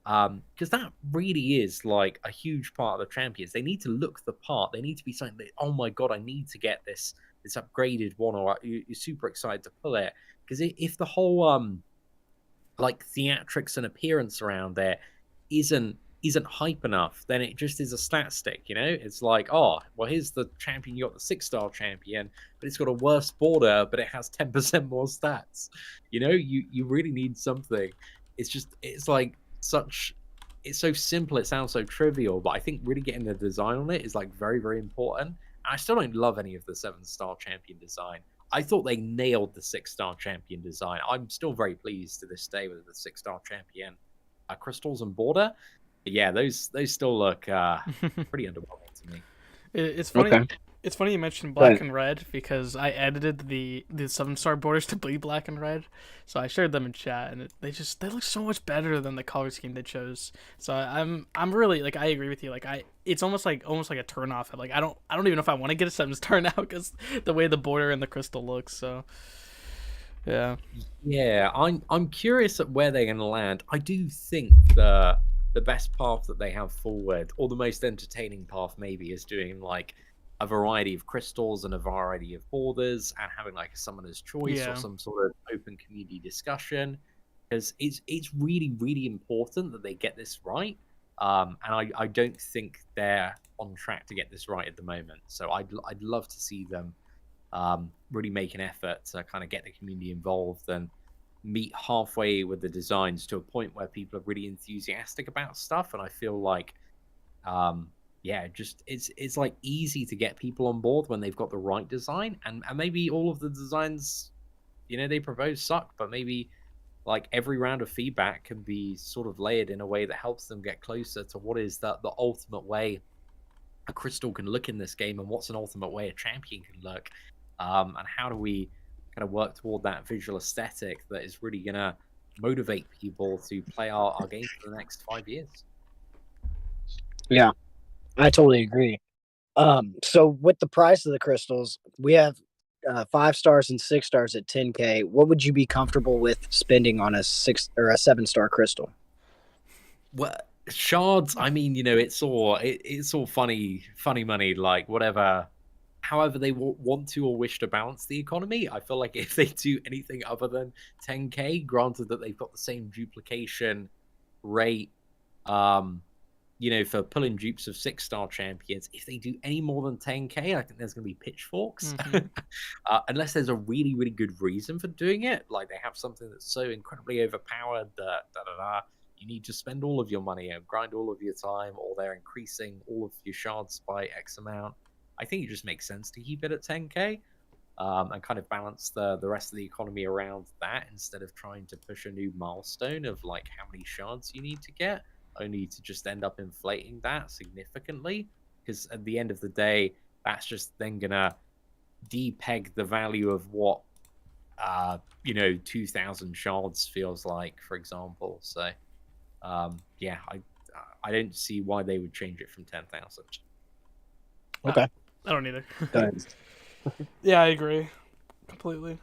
Because that really is like a huge part of the champions. They need to look the part. They need to be something that, oh my god, I need to get this upgraded one, or you're super excited to pull it. Because if the whole like theatrics and appearance around there isn't hype enough, then it just is a stat stick, you know? It's like, oh, well, here's the champion, you got the 6-star champion, but it's got a worse border, but it has 10% more stats. You know, you really need something. It's like such it's so simple, it sounds so trivial, but I think really getting the design on it is like very, very important. And I still don't love any of the 7-star champion design. I thought they nailed the 6-star champion design. I'm still very pleased to this day with the 6-star champion crystals and border. But yeah, those still look pretty underwhelming to me. It's funny. Okay. It's funny you mentioned Go black ahead. and red because I edited the 7-star borders to be black and red, so I shared them in chat, and they look so much better than the color scheme they chose. So I'm really like I agree with you. Like it's almost like a turn off. Like I don't even know if I want to get a 7-star now because the way the border and the crystal looks. So yeah. Yeah, I'm curious at where they're going to land. I do think the best path that they have forward, or the most entertaining path, maybe, is doing like a variety of crystals and a variety of borders, and having like a summoner's choice or Yeah. some sort of open community discussion. Because it's really really important that they get this right. And I don't think they're on track to get this right at the moment. So I'd love to see them really make an effort to kind of get the community involved and meet halfway with the designs to a point where people are really enthusiastic about stuff. And I feel like, yeah, just it's like easy to get people on board when they've got the right design, and maybe all of the designs, you know, they propose suck, but maybe like every round of feedback can be sort of layered in a way that helps them get closer to what is the ultimate way a crystal can look in this game, and what's an ultimate way a champion can look, and how do we kind of work toward that visual aesthetic that is really going to motivate people to play our game for the next 5 years. Yeah, I totally agree. So with the price of the crystals, we have 5 stars and 6 stars at 10K. What would you be comfortable with spending on a 6 or a 7-star crystal? Well, shards, I mean, you know, it's all funny money, like whatever, however they want to or wish to balance the economy. I feel like if they do anything other than 10K, granted that they've got the same duplication rate, you know, for pulling dupes of 6-star champions, if they do any more than 10K, I think there's going to be pitchforks. Mhm. Unless there's a really, really good reason for doing it, like they have something that's so incredibly overpowered that you need to spend all of your money and grind all of your time, or they're increasing all of your shards by X amount. I think it just makes sense to keep it at 10K, and kind of balance the rest of the economy around that, instead of trying to push a new milestone of like how many shards you need to get, only to just end up inflating that significantly. Because at the end of the day, that's just then gonna depeg the value of what you know, 2,000 shards feels like, for example. So yeah, I don't see why they would change it from 10,000. Okay. I don't either. Go ahead. Yeah, I agree completely.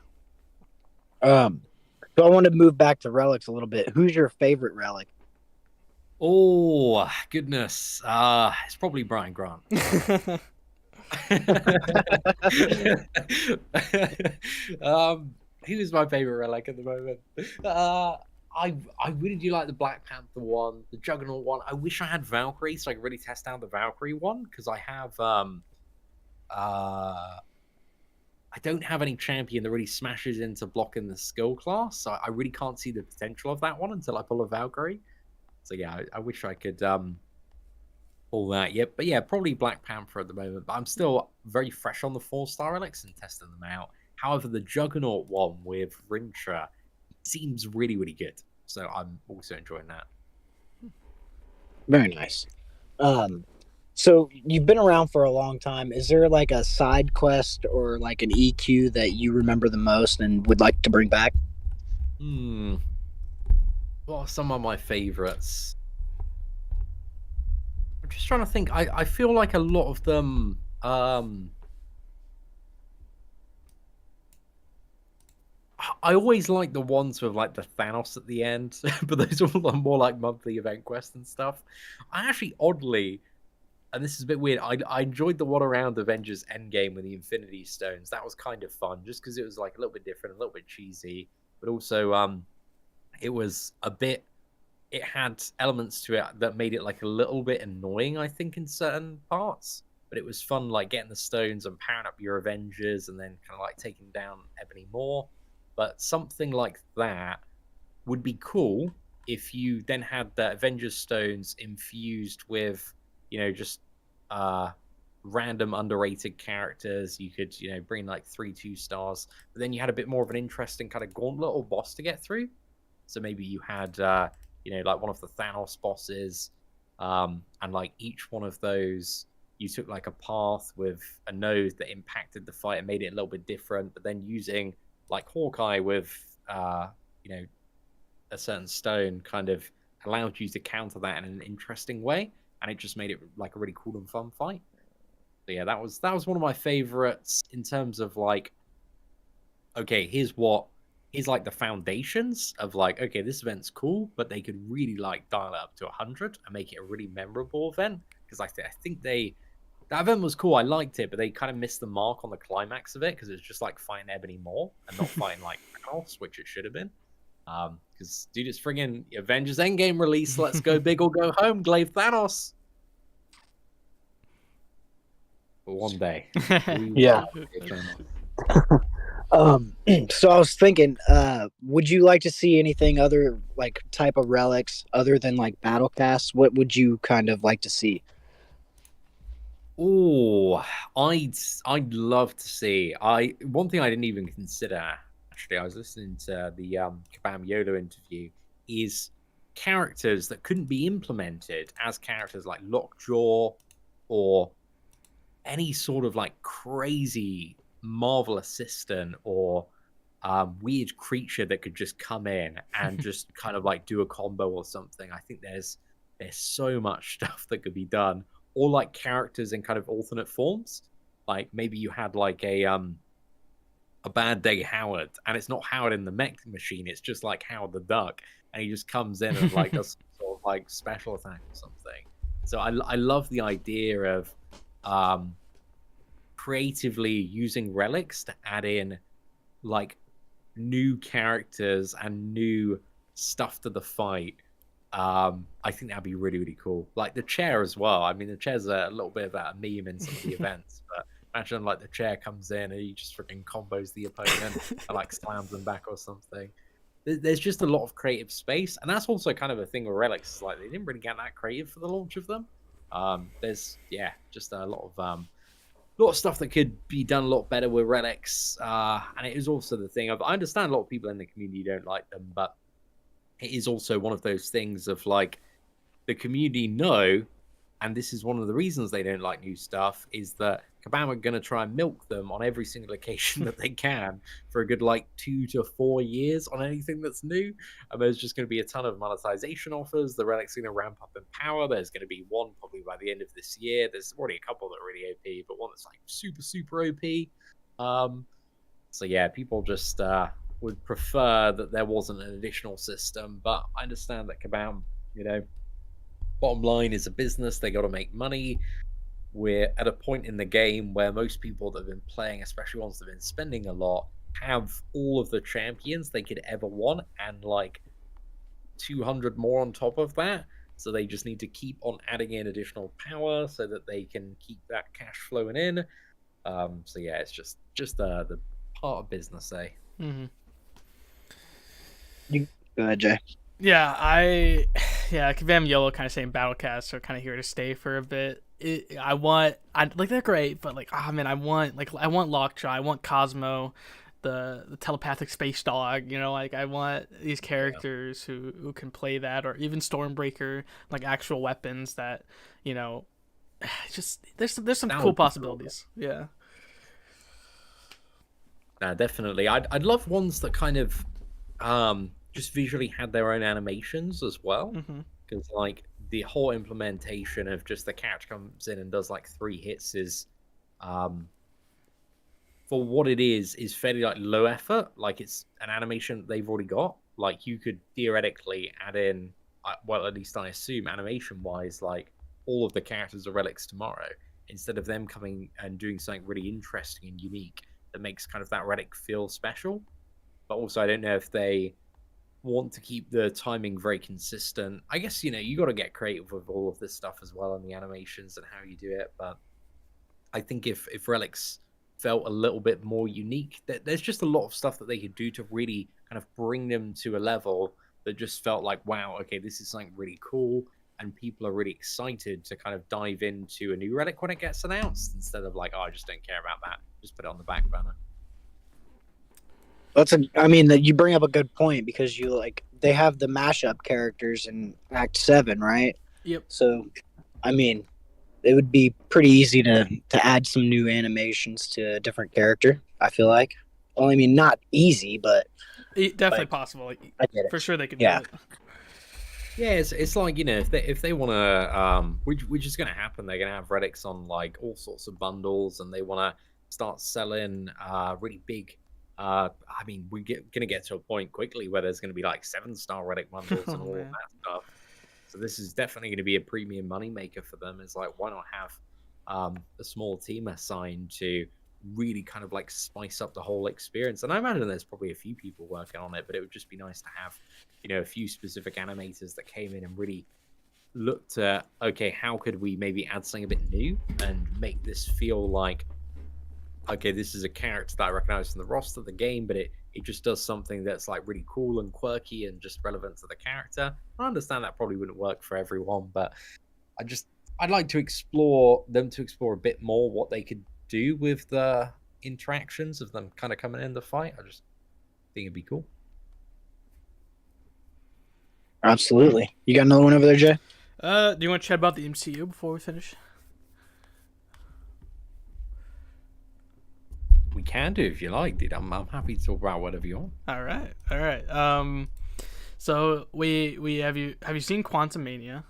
So I want to move back to relics a little bit. Who's your favorite relic? Oh goodness, it's probably Brian Grant. Who's my favorite relic at the moment? I really do like the Black Panther one, the Juggernaut one. I wish I had Valkyrie so I could really test out the Valkyrie one, because I have I don't have any champion that really smashes into blocking the skill class, so I really can't see the potential of that one until I pull a Valkyrie. So yeah, I wish I could all that. Yeah, but yeah, probably Black Panther at the moment. But I'm still very fresh on the 4-star relics and testing them out. However, the Juggernaut one with Rintra seems really, really good. So I'm also enjoying that. Very nice. So you've been around for a long time. Is there like a side quest or like an EQ that you remember the most and would like to bring back? Hmm. What are some of my favorites? I'm just trying to think. I feel like a lot of them. I always like the ones with like the Thanos at the end, but those are more like monthly event quests and stuff. I actually oddly, and this is a bit weird, I enjoyed the one around Avengers Endgame with the Infinity Stones. That was kind of fun, just because it was like a little bit different, a little bit cheesy, but also it was a bit. It had elements to it that made it like a little bit annoying, I think, in certain parts. But it was fun, like getting the stones and powering up your Avengers, and then kind of like taking down Ebony Maw. But something like that would be cool if you then had the Avengers stones infused with, just uh random underrated characters. You could, bring like 3 2 stars, but then you had a bit more of an interesting kind of gauntlet or boss to get through. So maybe you had like one of the Thanos bosses, and like each one of those you took like a path with a node that impacted the fight and made it a little bit different, but then using like Hawkeye with you know a certain stone kind of allowed you to counter that in an interesting way, and it just made it like a really cool and fun fight. So yeah, that was one of my favorites in terms of like, okay, here's like the foundations of like, okay, this event's cool, but they could really like dial it up to 100 and make it a really memorable event. Because I think that event was cool. I liked it, but they kind of missed the mark on the climax of it because it was just like fighting Ebony Maw and not fighting like Thanos, which it should have been. Because dude, it's friggin' Avengers Endgame release. Let's go big or go home, Glaive Thanos. But one day, we Yeah. will get Thanos. So I was thinking, would you like to see anything other like type of relics other than like battle casts? What would you kind of like to see? Oh, I'd love to see. One thing I didn't even consider, actually, I was listening to the Kabam Yoda interview, is characters that couldn't be implemented as characters like Lockjaw or any sort of like crazy Marvel assistant or weird creature that could just come in and just kind of like do a combo or something. I think there's so much stuff that could be done, or like characters in kind of alternate forms. Like maybe you had like a bad day Howard, and it's not Howard in the mech machine, it's just like Howard the Duck, and he just comes in and like does some sort of like special attack or something. So I love the idea of um creatively using relics to add in like new characters and new stuff to the fight. I think that'd be really, really cool. Like the chair as well. I mean, the chair's a little bit of a meme in some of the events, but imagine like the chair comes in and he just freaking combos the opponent and like slams them back or something. There's just a lot of creative space, and that's also kind of a thing with relics. Like they didn't really get that creative for the launch of them. There's just a lot of stuff that could be done a lot better with relics. And it is also the thing of, I understand a lot of people in the community don't like them, but it is also one of those things of like the community know, and this is one of the reasons they don't like new stuff, is that Kabam are going to try and milk them on every single occasion that they can for a good like 2 to 4 years on anything that's new. And there's just going to be a ton of monetization offers. The relics are going to ramp up in power. There's going to be one probably by the end of this year. There's already a couple that are really OP, but one that's like super, super OP. So yeah, people just would prefer that there wasn't an additional system, but I understand that Kabam, bottom line is a business. They got to make money. We're at a point in the game where most people that have been playing, especially ones that have been spending a lot, have all of the champions they could ever want and like 200 more on top of that. So they just need to keep on adding in additional power so that they can keep that cash flowing in. So yeah, it's just the part of business, eh? Mm-hmm. You go ahead, Jay. Yeah, Kabam Yellow kind of saying Battlecasts are kind of here to stay for a bit. They're great, but like, man, I want Lockjaw, I want Cosmo, the telepathic space dog. Like I want these characters who can play that, or even Stormbreaker, like actual weapons that just there's some That cool would be cool. possibilities. Yeah. Definitely. I'd love ones that kind of just visually had their own animations as well. Hmm. Because like the whole implementation of just the catch comes in and does like 3 hits is um for what it is fairly like low effort. Like it's an animation that they've already got. Like you could theoretically add in, well, at least I assume animation wise, like all of the characters are relics tomorrow instead of them coming and doing something really interesting and unique that makes kind of that relic feel special. But also, I don't know if they want to keep the timing very consistent. I guess you got to get creative with all of this stuff as well and the animations and how you do it. But I think if relics felt a little bit more unique, there's just a lot of stuff that they could do to really kind of bring them to a level that just felt like, wow, okay, this is something really cool, and people are really excited to kind of dive into a new relic when it gets announced, instead of like, oh, I just don't care about that, just put it on the back burner. I mean, that you bring up a good point because they have the mashup characters in Act 7, right? Yep. So, I mean, it would be pretty easy to add some new animations to a different character, I feel like. Well, I mean, not easy, but Definitely like, possible. I get it. For sure they could Yeah. do it. Yeah, it's like if they want to which is going to happen, they're going to have relics on like all sorts of bundles, and they want to start selling really big. I mean, we're going to get to a point quickly where there's going to be like 7-star relic bundles and Oh, all of man. that stuff. So this is definitely going to be a premium moneymaker for them. It's like, why not have a small team assigned to really kind of like spice up the whole experience? And I imagine there's probably a few people working on it, but it would just be nice to have a few specific animators that came in and really looked at, okay, how could we maybe add something a bit new and make this feel like, okay, this is a character that I recognize from the roster of the game, but it just does something that's like really cool and quirky and just relevant to the character. I understand that probably wouldn't work for everyone, but I'd like to explore a bit more what they could do with the interactions of them kind of coming in the fight. I just think it'd be cool. Absolutely. You got another one over there, Jay? Do you want to chat about the MCU before we finish? We can do if you like, dude. I'm happy to talk about whatever you want. All right. So we have you seen Quantumania?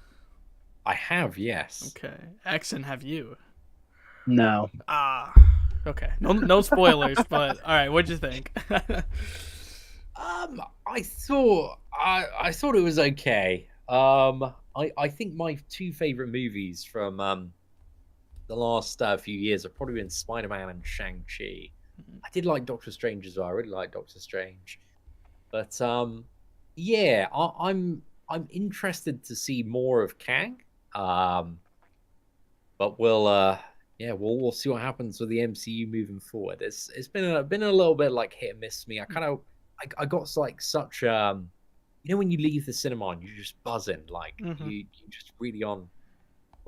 I have, yes. Okay. Exon, have you? No. Okay. No spoilers, but all right. What'd you think? I thought it was okay. I think my two favorite movies from the last few years have probably been Spider-Man and Shang-Chi. I did like Doctor Strange as well. I really like Doctor Strange, but yeah, I'm interested to see more of Kang. But we'll see what happens with the MCU moving forward. It's been a little bit like hit and miss me. I got like such when you leave the cinema and you're just buzzing, like you just really on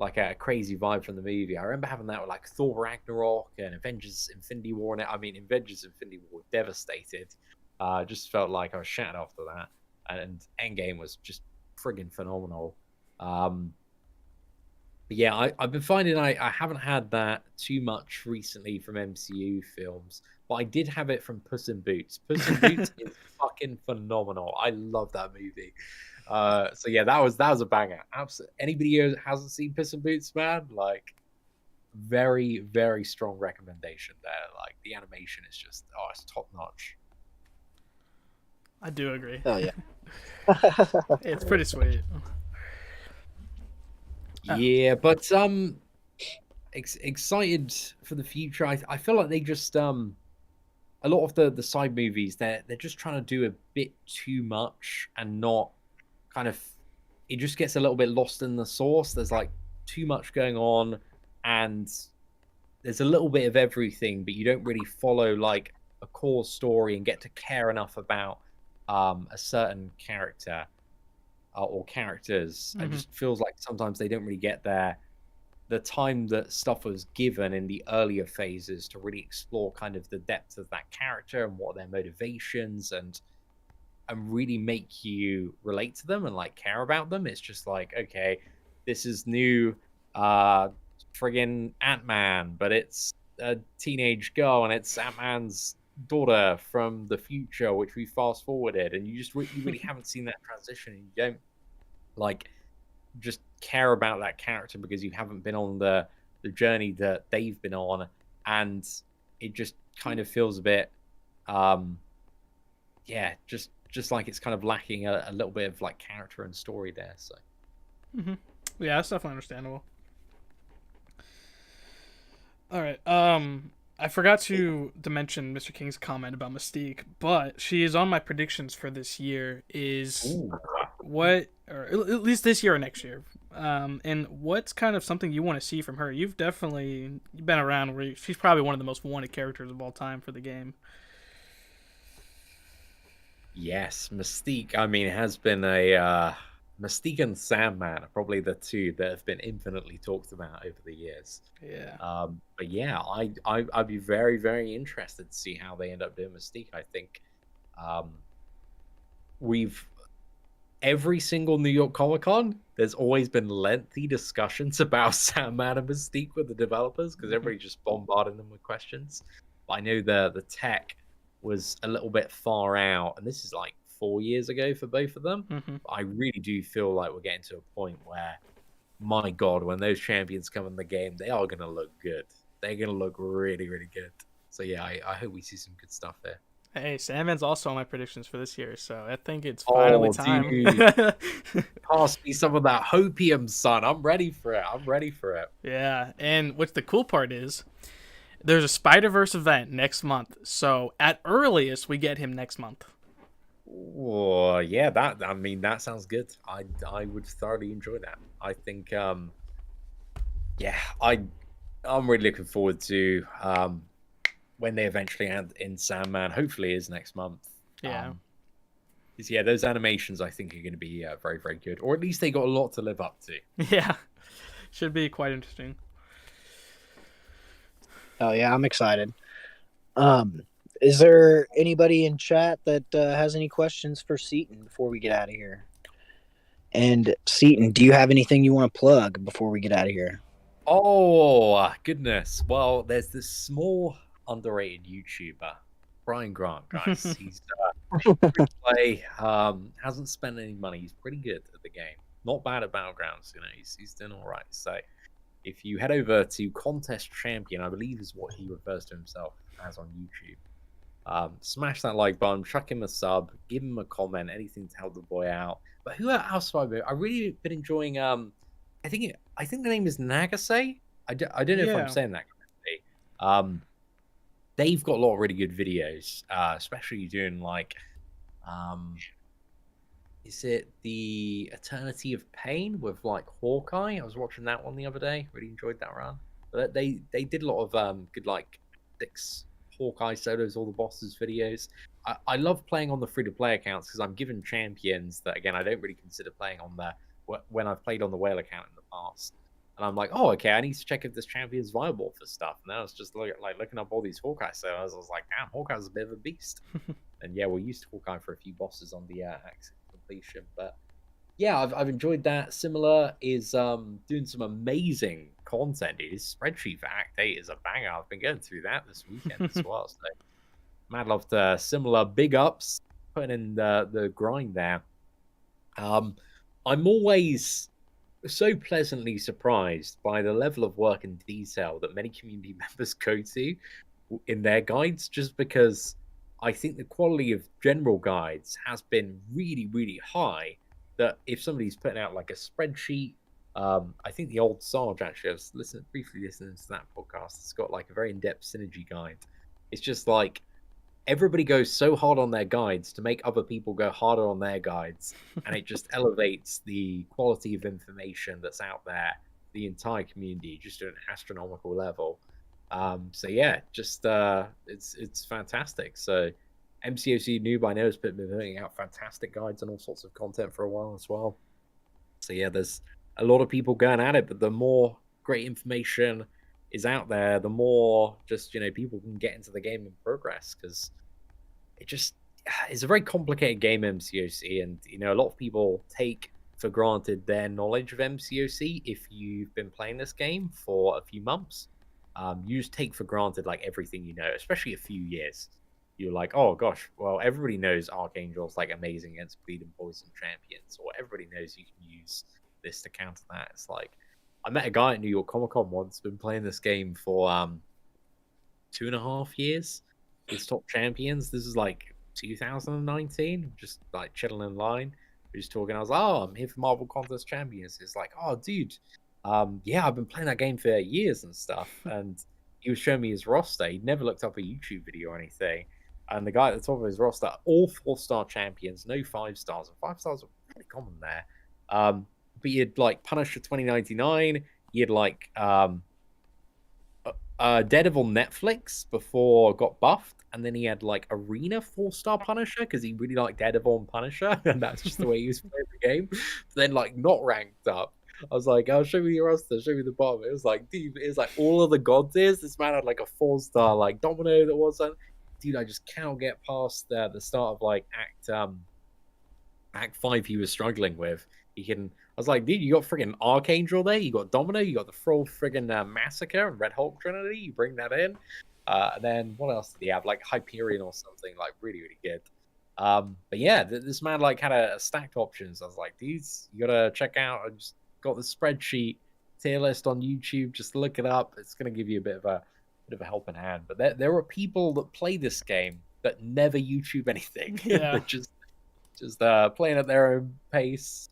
like a crazy vibe from the movie. I remember having that with like Thor Ragnarok and Avengers Infinity War. And I mean, Avengers Infinity War devastated. Just felt like I was shattered after that. And Endgame was just friggin' phenomenal. But yeah, I've been finding I haven't had that too much recently from MCU films, but I did have it from Puss in Boots. Puss in Boots is fucking phenomenal. I love that movie. So yeah, that was a banger. Absolutely. Anybody who hasn't seen Puss in Boots, man, like very, very strong recommendation there. Like the animation is just it's top notch. I do agree. Oh yeah. It's pretty sweet. Yeah, but excited for the future. I feel like they just a lot of the side movies they're just trying to do a bit too much and not kind of, it just gets a little bit lost in the sauce. There's like too much going on and there's a little bit of everything, but you don't really follow like a core story and get to care enough about a certain character or characters. It just feels like sometimes they don't really get the time that stuff was given in the earlier phases to really explore kind of the depth of that character and what their motivations and really make you relate to them and like care about them. It's just like, okay, this is new friggin' Ant-Man, but it's a teenage girl and it's Ant-Man's daughter from the future, which we fast forwarded, and you just you really haven't seen that transition. You don't like just care about that character because you haven't been on the journey that they've been on, and it just kind of feels a bit yeah, just like it's kind of lacking a little bit of like character and story there. So Yeah, that's definitely understandable. All right. I forgot to mention Mr. King's comment about Mystique, but she is on my predictions for this year. Is ooh. what, or at least this year or next year. And what's kind of something you want to see from her? You've definitely been around where she's probably one of the most wanted characters of all time for the game. Yes, Mystique. I mean, it has been a Mystique and Sandman are probably the two that have been infinitely talked about over the years. Yeah. But yeah, I'd be very, very interested to see how they end up doing Mystique. I think we've every single New York Comic Con, there's always been lengthy discussions about Sandman and Mystique with the developers because everybody just bombarding them with questions. But I know the tech was a little bit far out, and this is like 4 years ago for both of them. I really do feel like we're getting to a point where, my God, when those champions come in the game, they are going to look good. They're going to look really, really good. So yeah, I hope we see some good stuff there. Hey, Sandman's also on my predictions for this year, so I think it's finally time. Dude. Pass me some of that hopium, son. I'm ready for it. I'm ready for it. Yeah, and what's the cool part is, there's a Spider-Verse event next month, so at earliest we get him next month. Oh yeah, that sounds good. I would thoroughly enjoy that. I think yeah, I'm really looking forward to when they eventually add in Sandman. Hopefully it is next month. Yeah. Yeah, those animations I think are going to be very, very good, or at least they got a lot to live up to. Yeah, should be quite interesting. Oh yeah, I'm excited. Is there anybody in chat that has any questions for Seaton before we get out of here? And Seaton, do you have anything you want to plug before we get out of here? Oh goodness! Well, there's this small underrated YouTuber, Brian Grant, guys. He's free to play. Hasn't spent any money. He's pretty good at the game. Not bad at Battlegrounds. You know, he's doing all right. So if you head over to Contest Champion, I believe is what he refers to himself as on YouTube. Smash that like button, chuck him a sub, give him a comment, anything to help the boy out. But who else have I really been enjoying? I think the name is Nagase. I don't know if I'm saying that correctly. They've got a lot of really good videos, especially doing like, is it the Eternity of Pain with like Hawkeye? I was watching that one the other day. Really enjoyed that run. But they did a lot of good like 6 Hawkeye solos, all the bosses videos. I love playing on the free-to-play accounts because I'm given champions that, again, I don't really consider playing on the when I've played on the whale account in the past. And I'm like, oh, okay, I need to check if this champion's viable for stuff. And then I was just looking up all these Hawkeye solos. I was like, damn, Hawkeye's a bit of a beast. And yeah, we used Hawkeye for a few bosses on the Axe completion. But yeah, I've enjoyed that. Similar is doing some amazing content. His spreadsheet for Act 8 is a banger. I've been going through that this weekend as well. So mad love to similar big ups, putting in the grind there. I'm always so pleasantly surprised by the level of work and detail that many community members go to in their guides, just because I think the quality of general guides has been really, really high. That if somebody's putting out like a spreadsheet, I think the old Sarge actually, I was briefly listening to that podcast. It's got like a very in-depth synergy guide. It's just like everybody goes so hard on their guides to make other people go harder on their guides, and it just elevates the quality of information that's out there, the entire community, just to an astronomical level. So yeah, just it's fantastic. So mcoc Noob, I know, has been putting out fantastic guides and all sorts of content for a while as well. So yeah, there's a lot of people going at it, but the more great information is out there, the more just, people can get into the game and progress, because it's a very complicated game, mcoc, and a lot of people take for granted their knowledge of MCOC if you've been playing this game for a few months. You just take for granted like everything you know, especially a few years. You're like, oh gosh, well, everybody knows Archangel's like amazing against Bleed and Poison champions, or everybody knows you can use this to counter that. It's like, I met a guy at New York Comic Con once, been playing this game for 2.5 years. His top champions. This is like 2019, just like chilling in line. We're just talking. I was like, oh, I'm here for Marvel Contest Champions. It's like, oh, dude, yeah, I've been playing that game for years and stuff. And he was showing me his roster. He'd never looked up a YouTube video or anything. And the guy at the top of his roster, all 4-star champions, no 5 stars. And 5 stars are really common there. But he had like Punisher 2099. He had like Daredevil Netflix before got buffed, and then he had like Arena 4-star Punisher because he really liked Daredevil and Punisher, and that's just the way he was playing the game. But then like not ranked up. I was like, "Oh, show me your roster, show me the bottom." It was like, dude, it's like all of the god tiers. This man had like a 4-star like Domino that wasn't. Dude, I just cannot get past the start of like Act 5 he was struggling with. I was like, dude, you got friggin' Archangel there, you got Domino, you got the full friggin' Massacre and Red Hulk Trinity, you bring that in. And then what else did he have? Like Hyperion or something, like really, really good. But yeah, this man like had a stacked options. I was like, dudes, you gotta check out. I just got the spreadsheet tier list on YouTube, just look it up. It's gonna give you a bit of a helping hand. But there are people that play this game that never YouTube anything. Yeah. They're just playing at their own pace.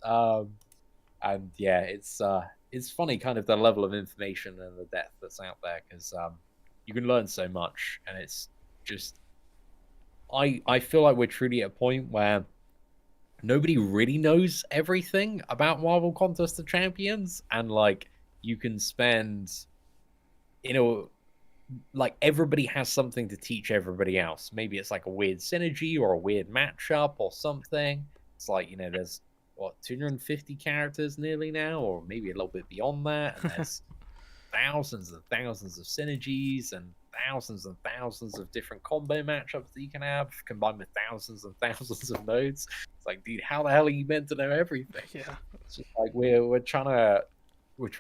And yeah, it's funny kind of the level of information and the depth that's out there, because you can learn so much, and it's just I feel like we're truly at a point where nobody really knows everything about Marvel Contest of Champions, and like you can spend, like everybody has something to teach everybody else. Maybe it's like a weird synergy or a weird matchup or something. It's like, there's 250 characters nearly now, or maybe a little bit beyond that, and there's thousands and thousands of synergies and thousands of different combo matchups that you can have, combined with thousands and thousands of nodes. It's like, dude, how the hell are you meant to know everything? Yeah. It's just like we're trying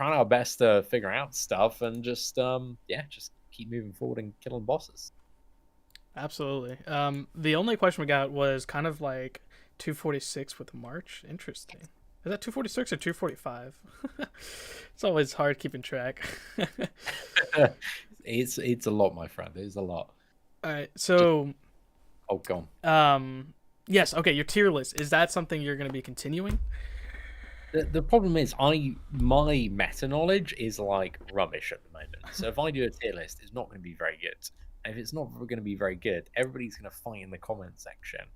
our best to figure out stuff, and just keep moving forward and killing bosses. Absolutely. The only question we got was kind of like 246 with March. Interesting. Is that 246 or 245? It's always hard keeping track. It's a lot, my friend. It's a lot. All right. So. Go on. Yes. Okay. Your tier list, is that something you're going to be continuing? The problem is, my meta knowledge is like rubbish at the moment. So if I do a tier list, it's not going to be very good. And if it's not going to be very good, everybody's going to fight in the comment section.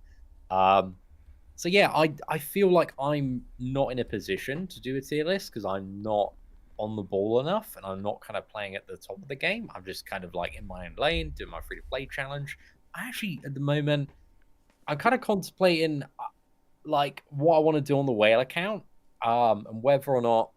So yeah, I feel like I'm not in a position to do a tier list because I'm not on the ball enough, and I'm not kind of playing at the top of the game. I'm just kind of like in my own lane, doing my free-to-play challenge. I actually, at the moment, I'm kind of contemplating like what I want to do on the whale account. And whether or not,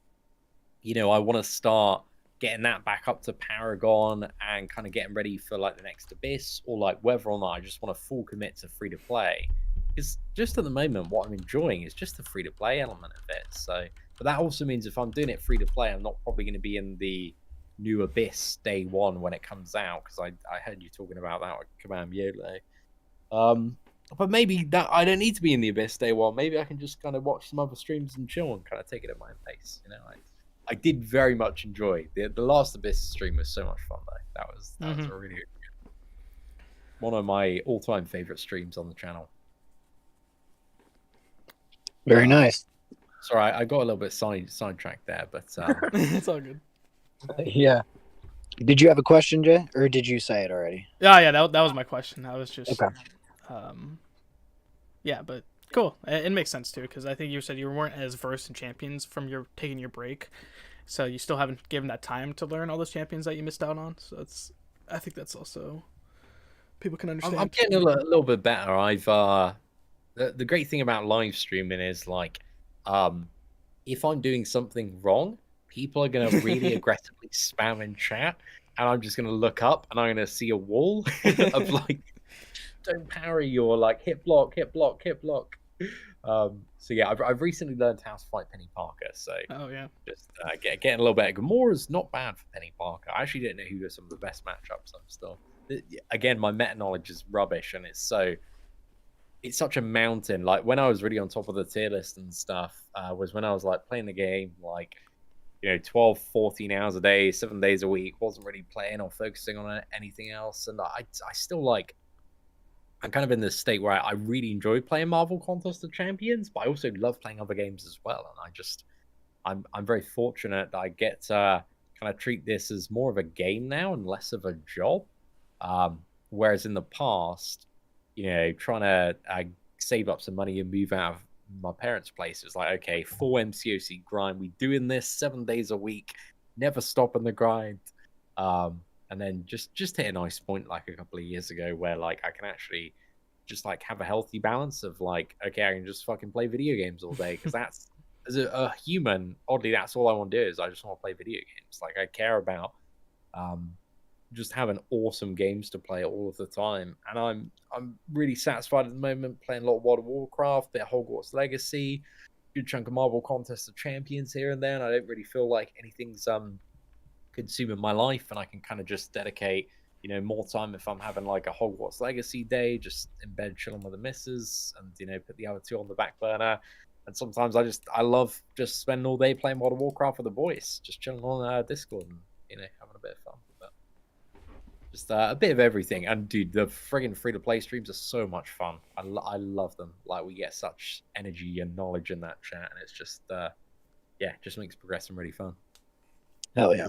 I want to start getting that back up to Paragon and kind of getting ready for like the next Abyss, or like whether or not I just want to full commit to free to play. Because just at the moment, what I'm enjoying is just the free to play element of it. So, but that also means if I'm doing it free to play, I'm not probably going to be in the new Abyss day one when it comes out, because I heard you talking about that with Command Yole. But maybe that I don't need to be in the Abyss day one. Maybe I can just kind of watch some other streams and chill and kind of take it at my own pace. I did very much enjoy the last Abyss stream. Was so much fun though. That was a really good, one of my all-time favorite streams on the channel. Very nice. Sorry, I got a little bit sidetracked there, but It's all good. Yeah. Did you have a question, Jay, or did you say it already? Yeah, that was my question. I was just okay. Yeah, but cool. It makes sense too, because I think you said you weren't as versed in champions from taking your break, so you still haven't given that time to learn all those champions that you missed out on. So I think that's also people can understand. I'm getting a little bit better. I've the great thing about live streaming is like, if I'm doing something wrong, people are gonna really aggressively spam in chat, and I'm just gonna look up and I'm gonna see a wall of like, don't parry your like hit block, So yeah, I've recently learned how to fight Penny Parker. So Oh yeah. just getting a little bit. Gamora's not bad for Penny Parker. I actually didn't know who were some of the best matchups. I'm still again, my meta knowledge is rubbish, and it's such a mountain. Like when I was really on top of the tier list and stuff, was when I was like playing the game like 12, 14 hours a day, 7 days a week. Wasn't really playing or focusing on anything else, and I still like. I'm kind of in this state where I really enjoy playing Marvel Contest of Champions, but I also love playing other games as well. And I'm very fortunate that I get to kind of treat this as more of a game now and less of a job. Whereas in the past, trying to save up some money and move out of my parents' place, it's like, okay, full MCOC grind. We doing this 7 days a week, never stopping the grind. And then just hit a nice point like a couple of years ago where like I can actually just like have a healthy balance of like, okay, I can just fucking play video games all day, because that's as a human, oddly, that's all I want to do is I just want to play video games. Like I care about just having awesome games to play all of the time, and I'm really satisfied at the moment playing a lot of World of Warcraft, bit of Hogwarts Legacy, good chunk of Marvel Contest of Champions here and there, and I don't really feel like anything's consuming my life, and I can kind of just dedicate more time if I'm having like a Hogwarts Legacy day, just in bed chilling with the missus, and put the other two on the back burner. And sometimes I love just spending all day playing World of Warcraft with the boys, just chilling on Discord and having a bit of fun. But just a bit of everything. And dude, the friggin' free-to-play streams are so much fun. I love them. Like we get such energy and knowledge in that chat, and it's just just makes progressing really fun. Hell yeah.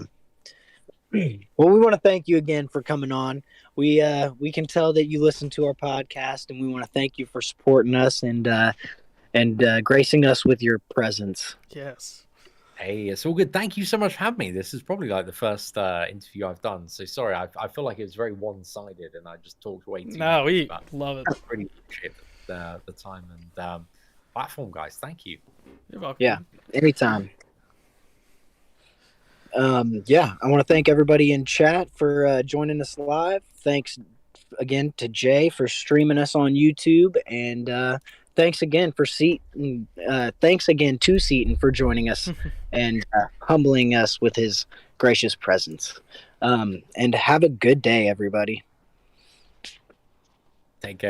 Well, we want to thank you again for coming on. We can tell that you listen to our podcast, and we want to thank you for supporting us and gracing us with your presence. Yes. Hey, it's all good. Thank you so much for having me. This is probably like the first interview I've done. So sorry, I feel like it was very one-sided and I just talked way too much. No, we love it. I really appreciate the time and platform, guys. Thank you. You're welcome. Yeah, anytime. I want to thank everybody in chat for joining us live. Thanks again to Jay for streaming us on YouTube, and thanks again for Seatin. Thanks again to Seatin for joining us and humbling us with his gracious presence. And have a good day, everybody. Take care.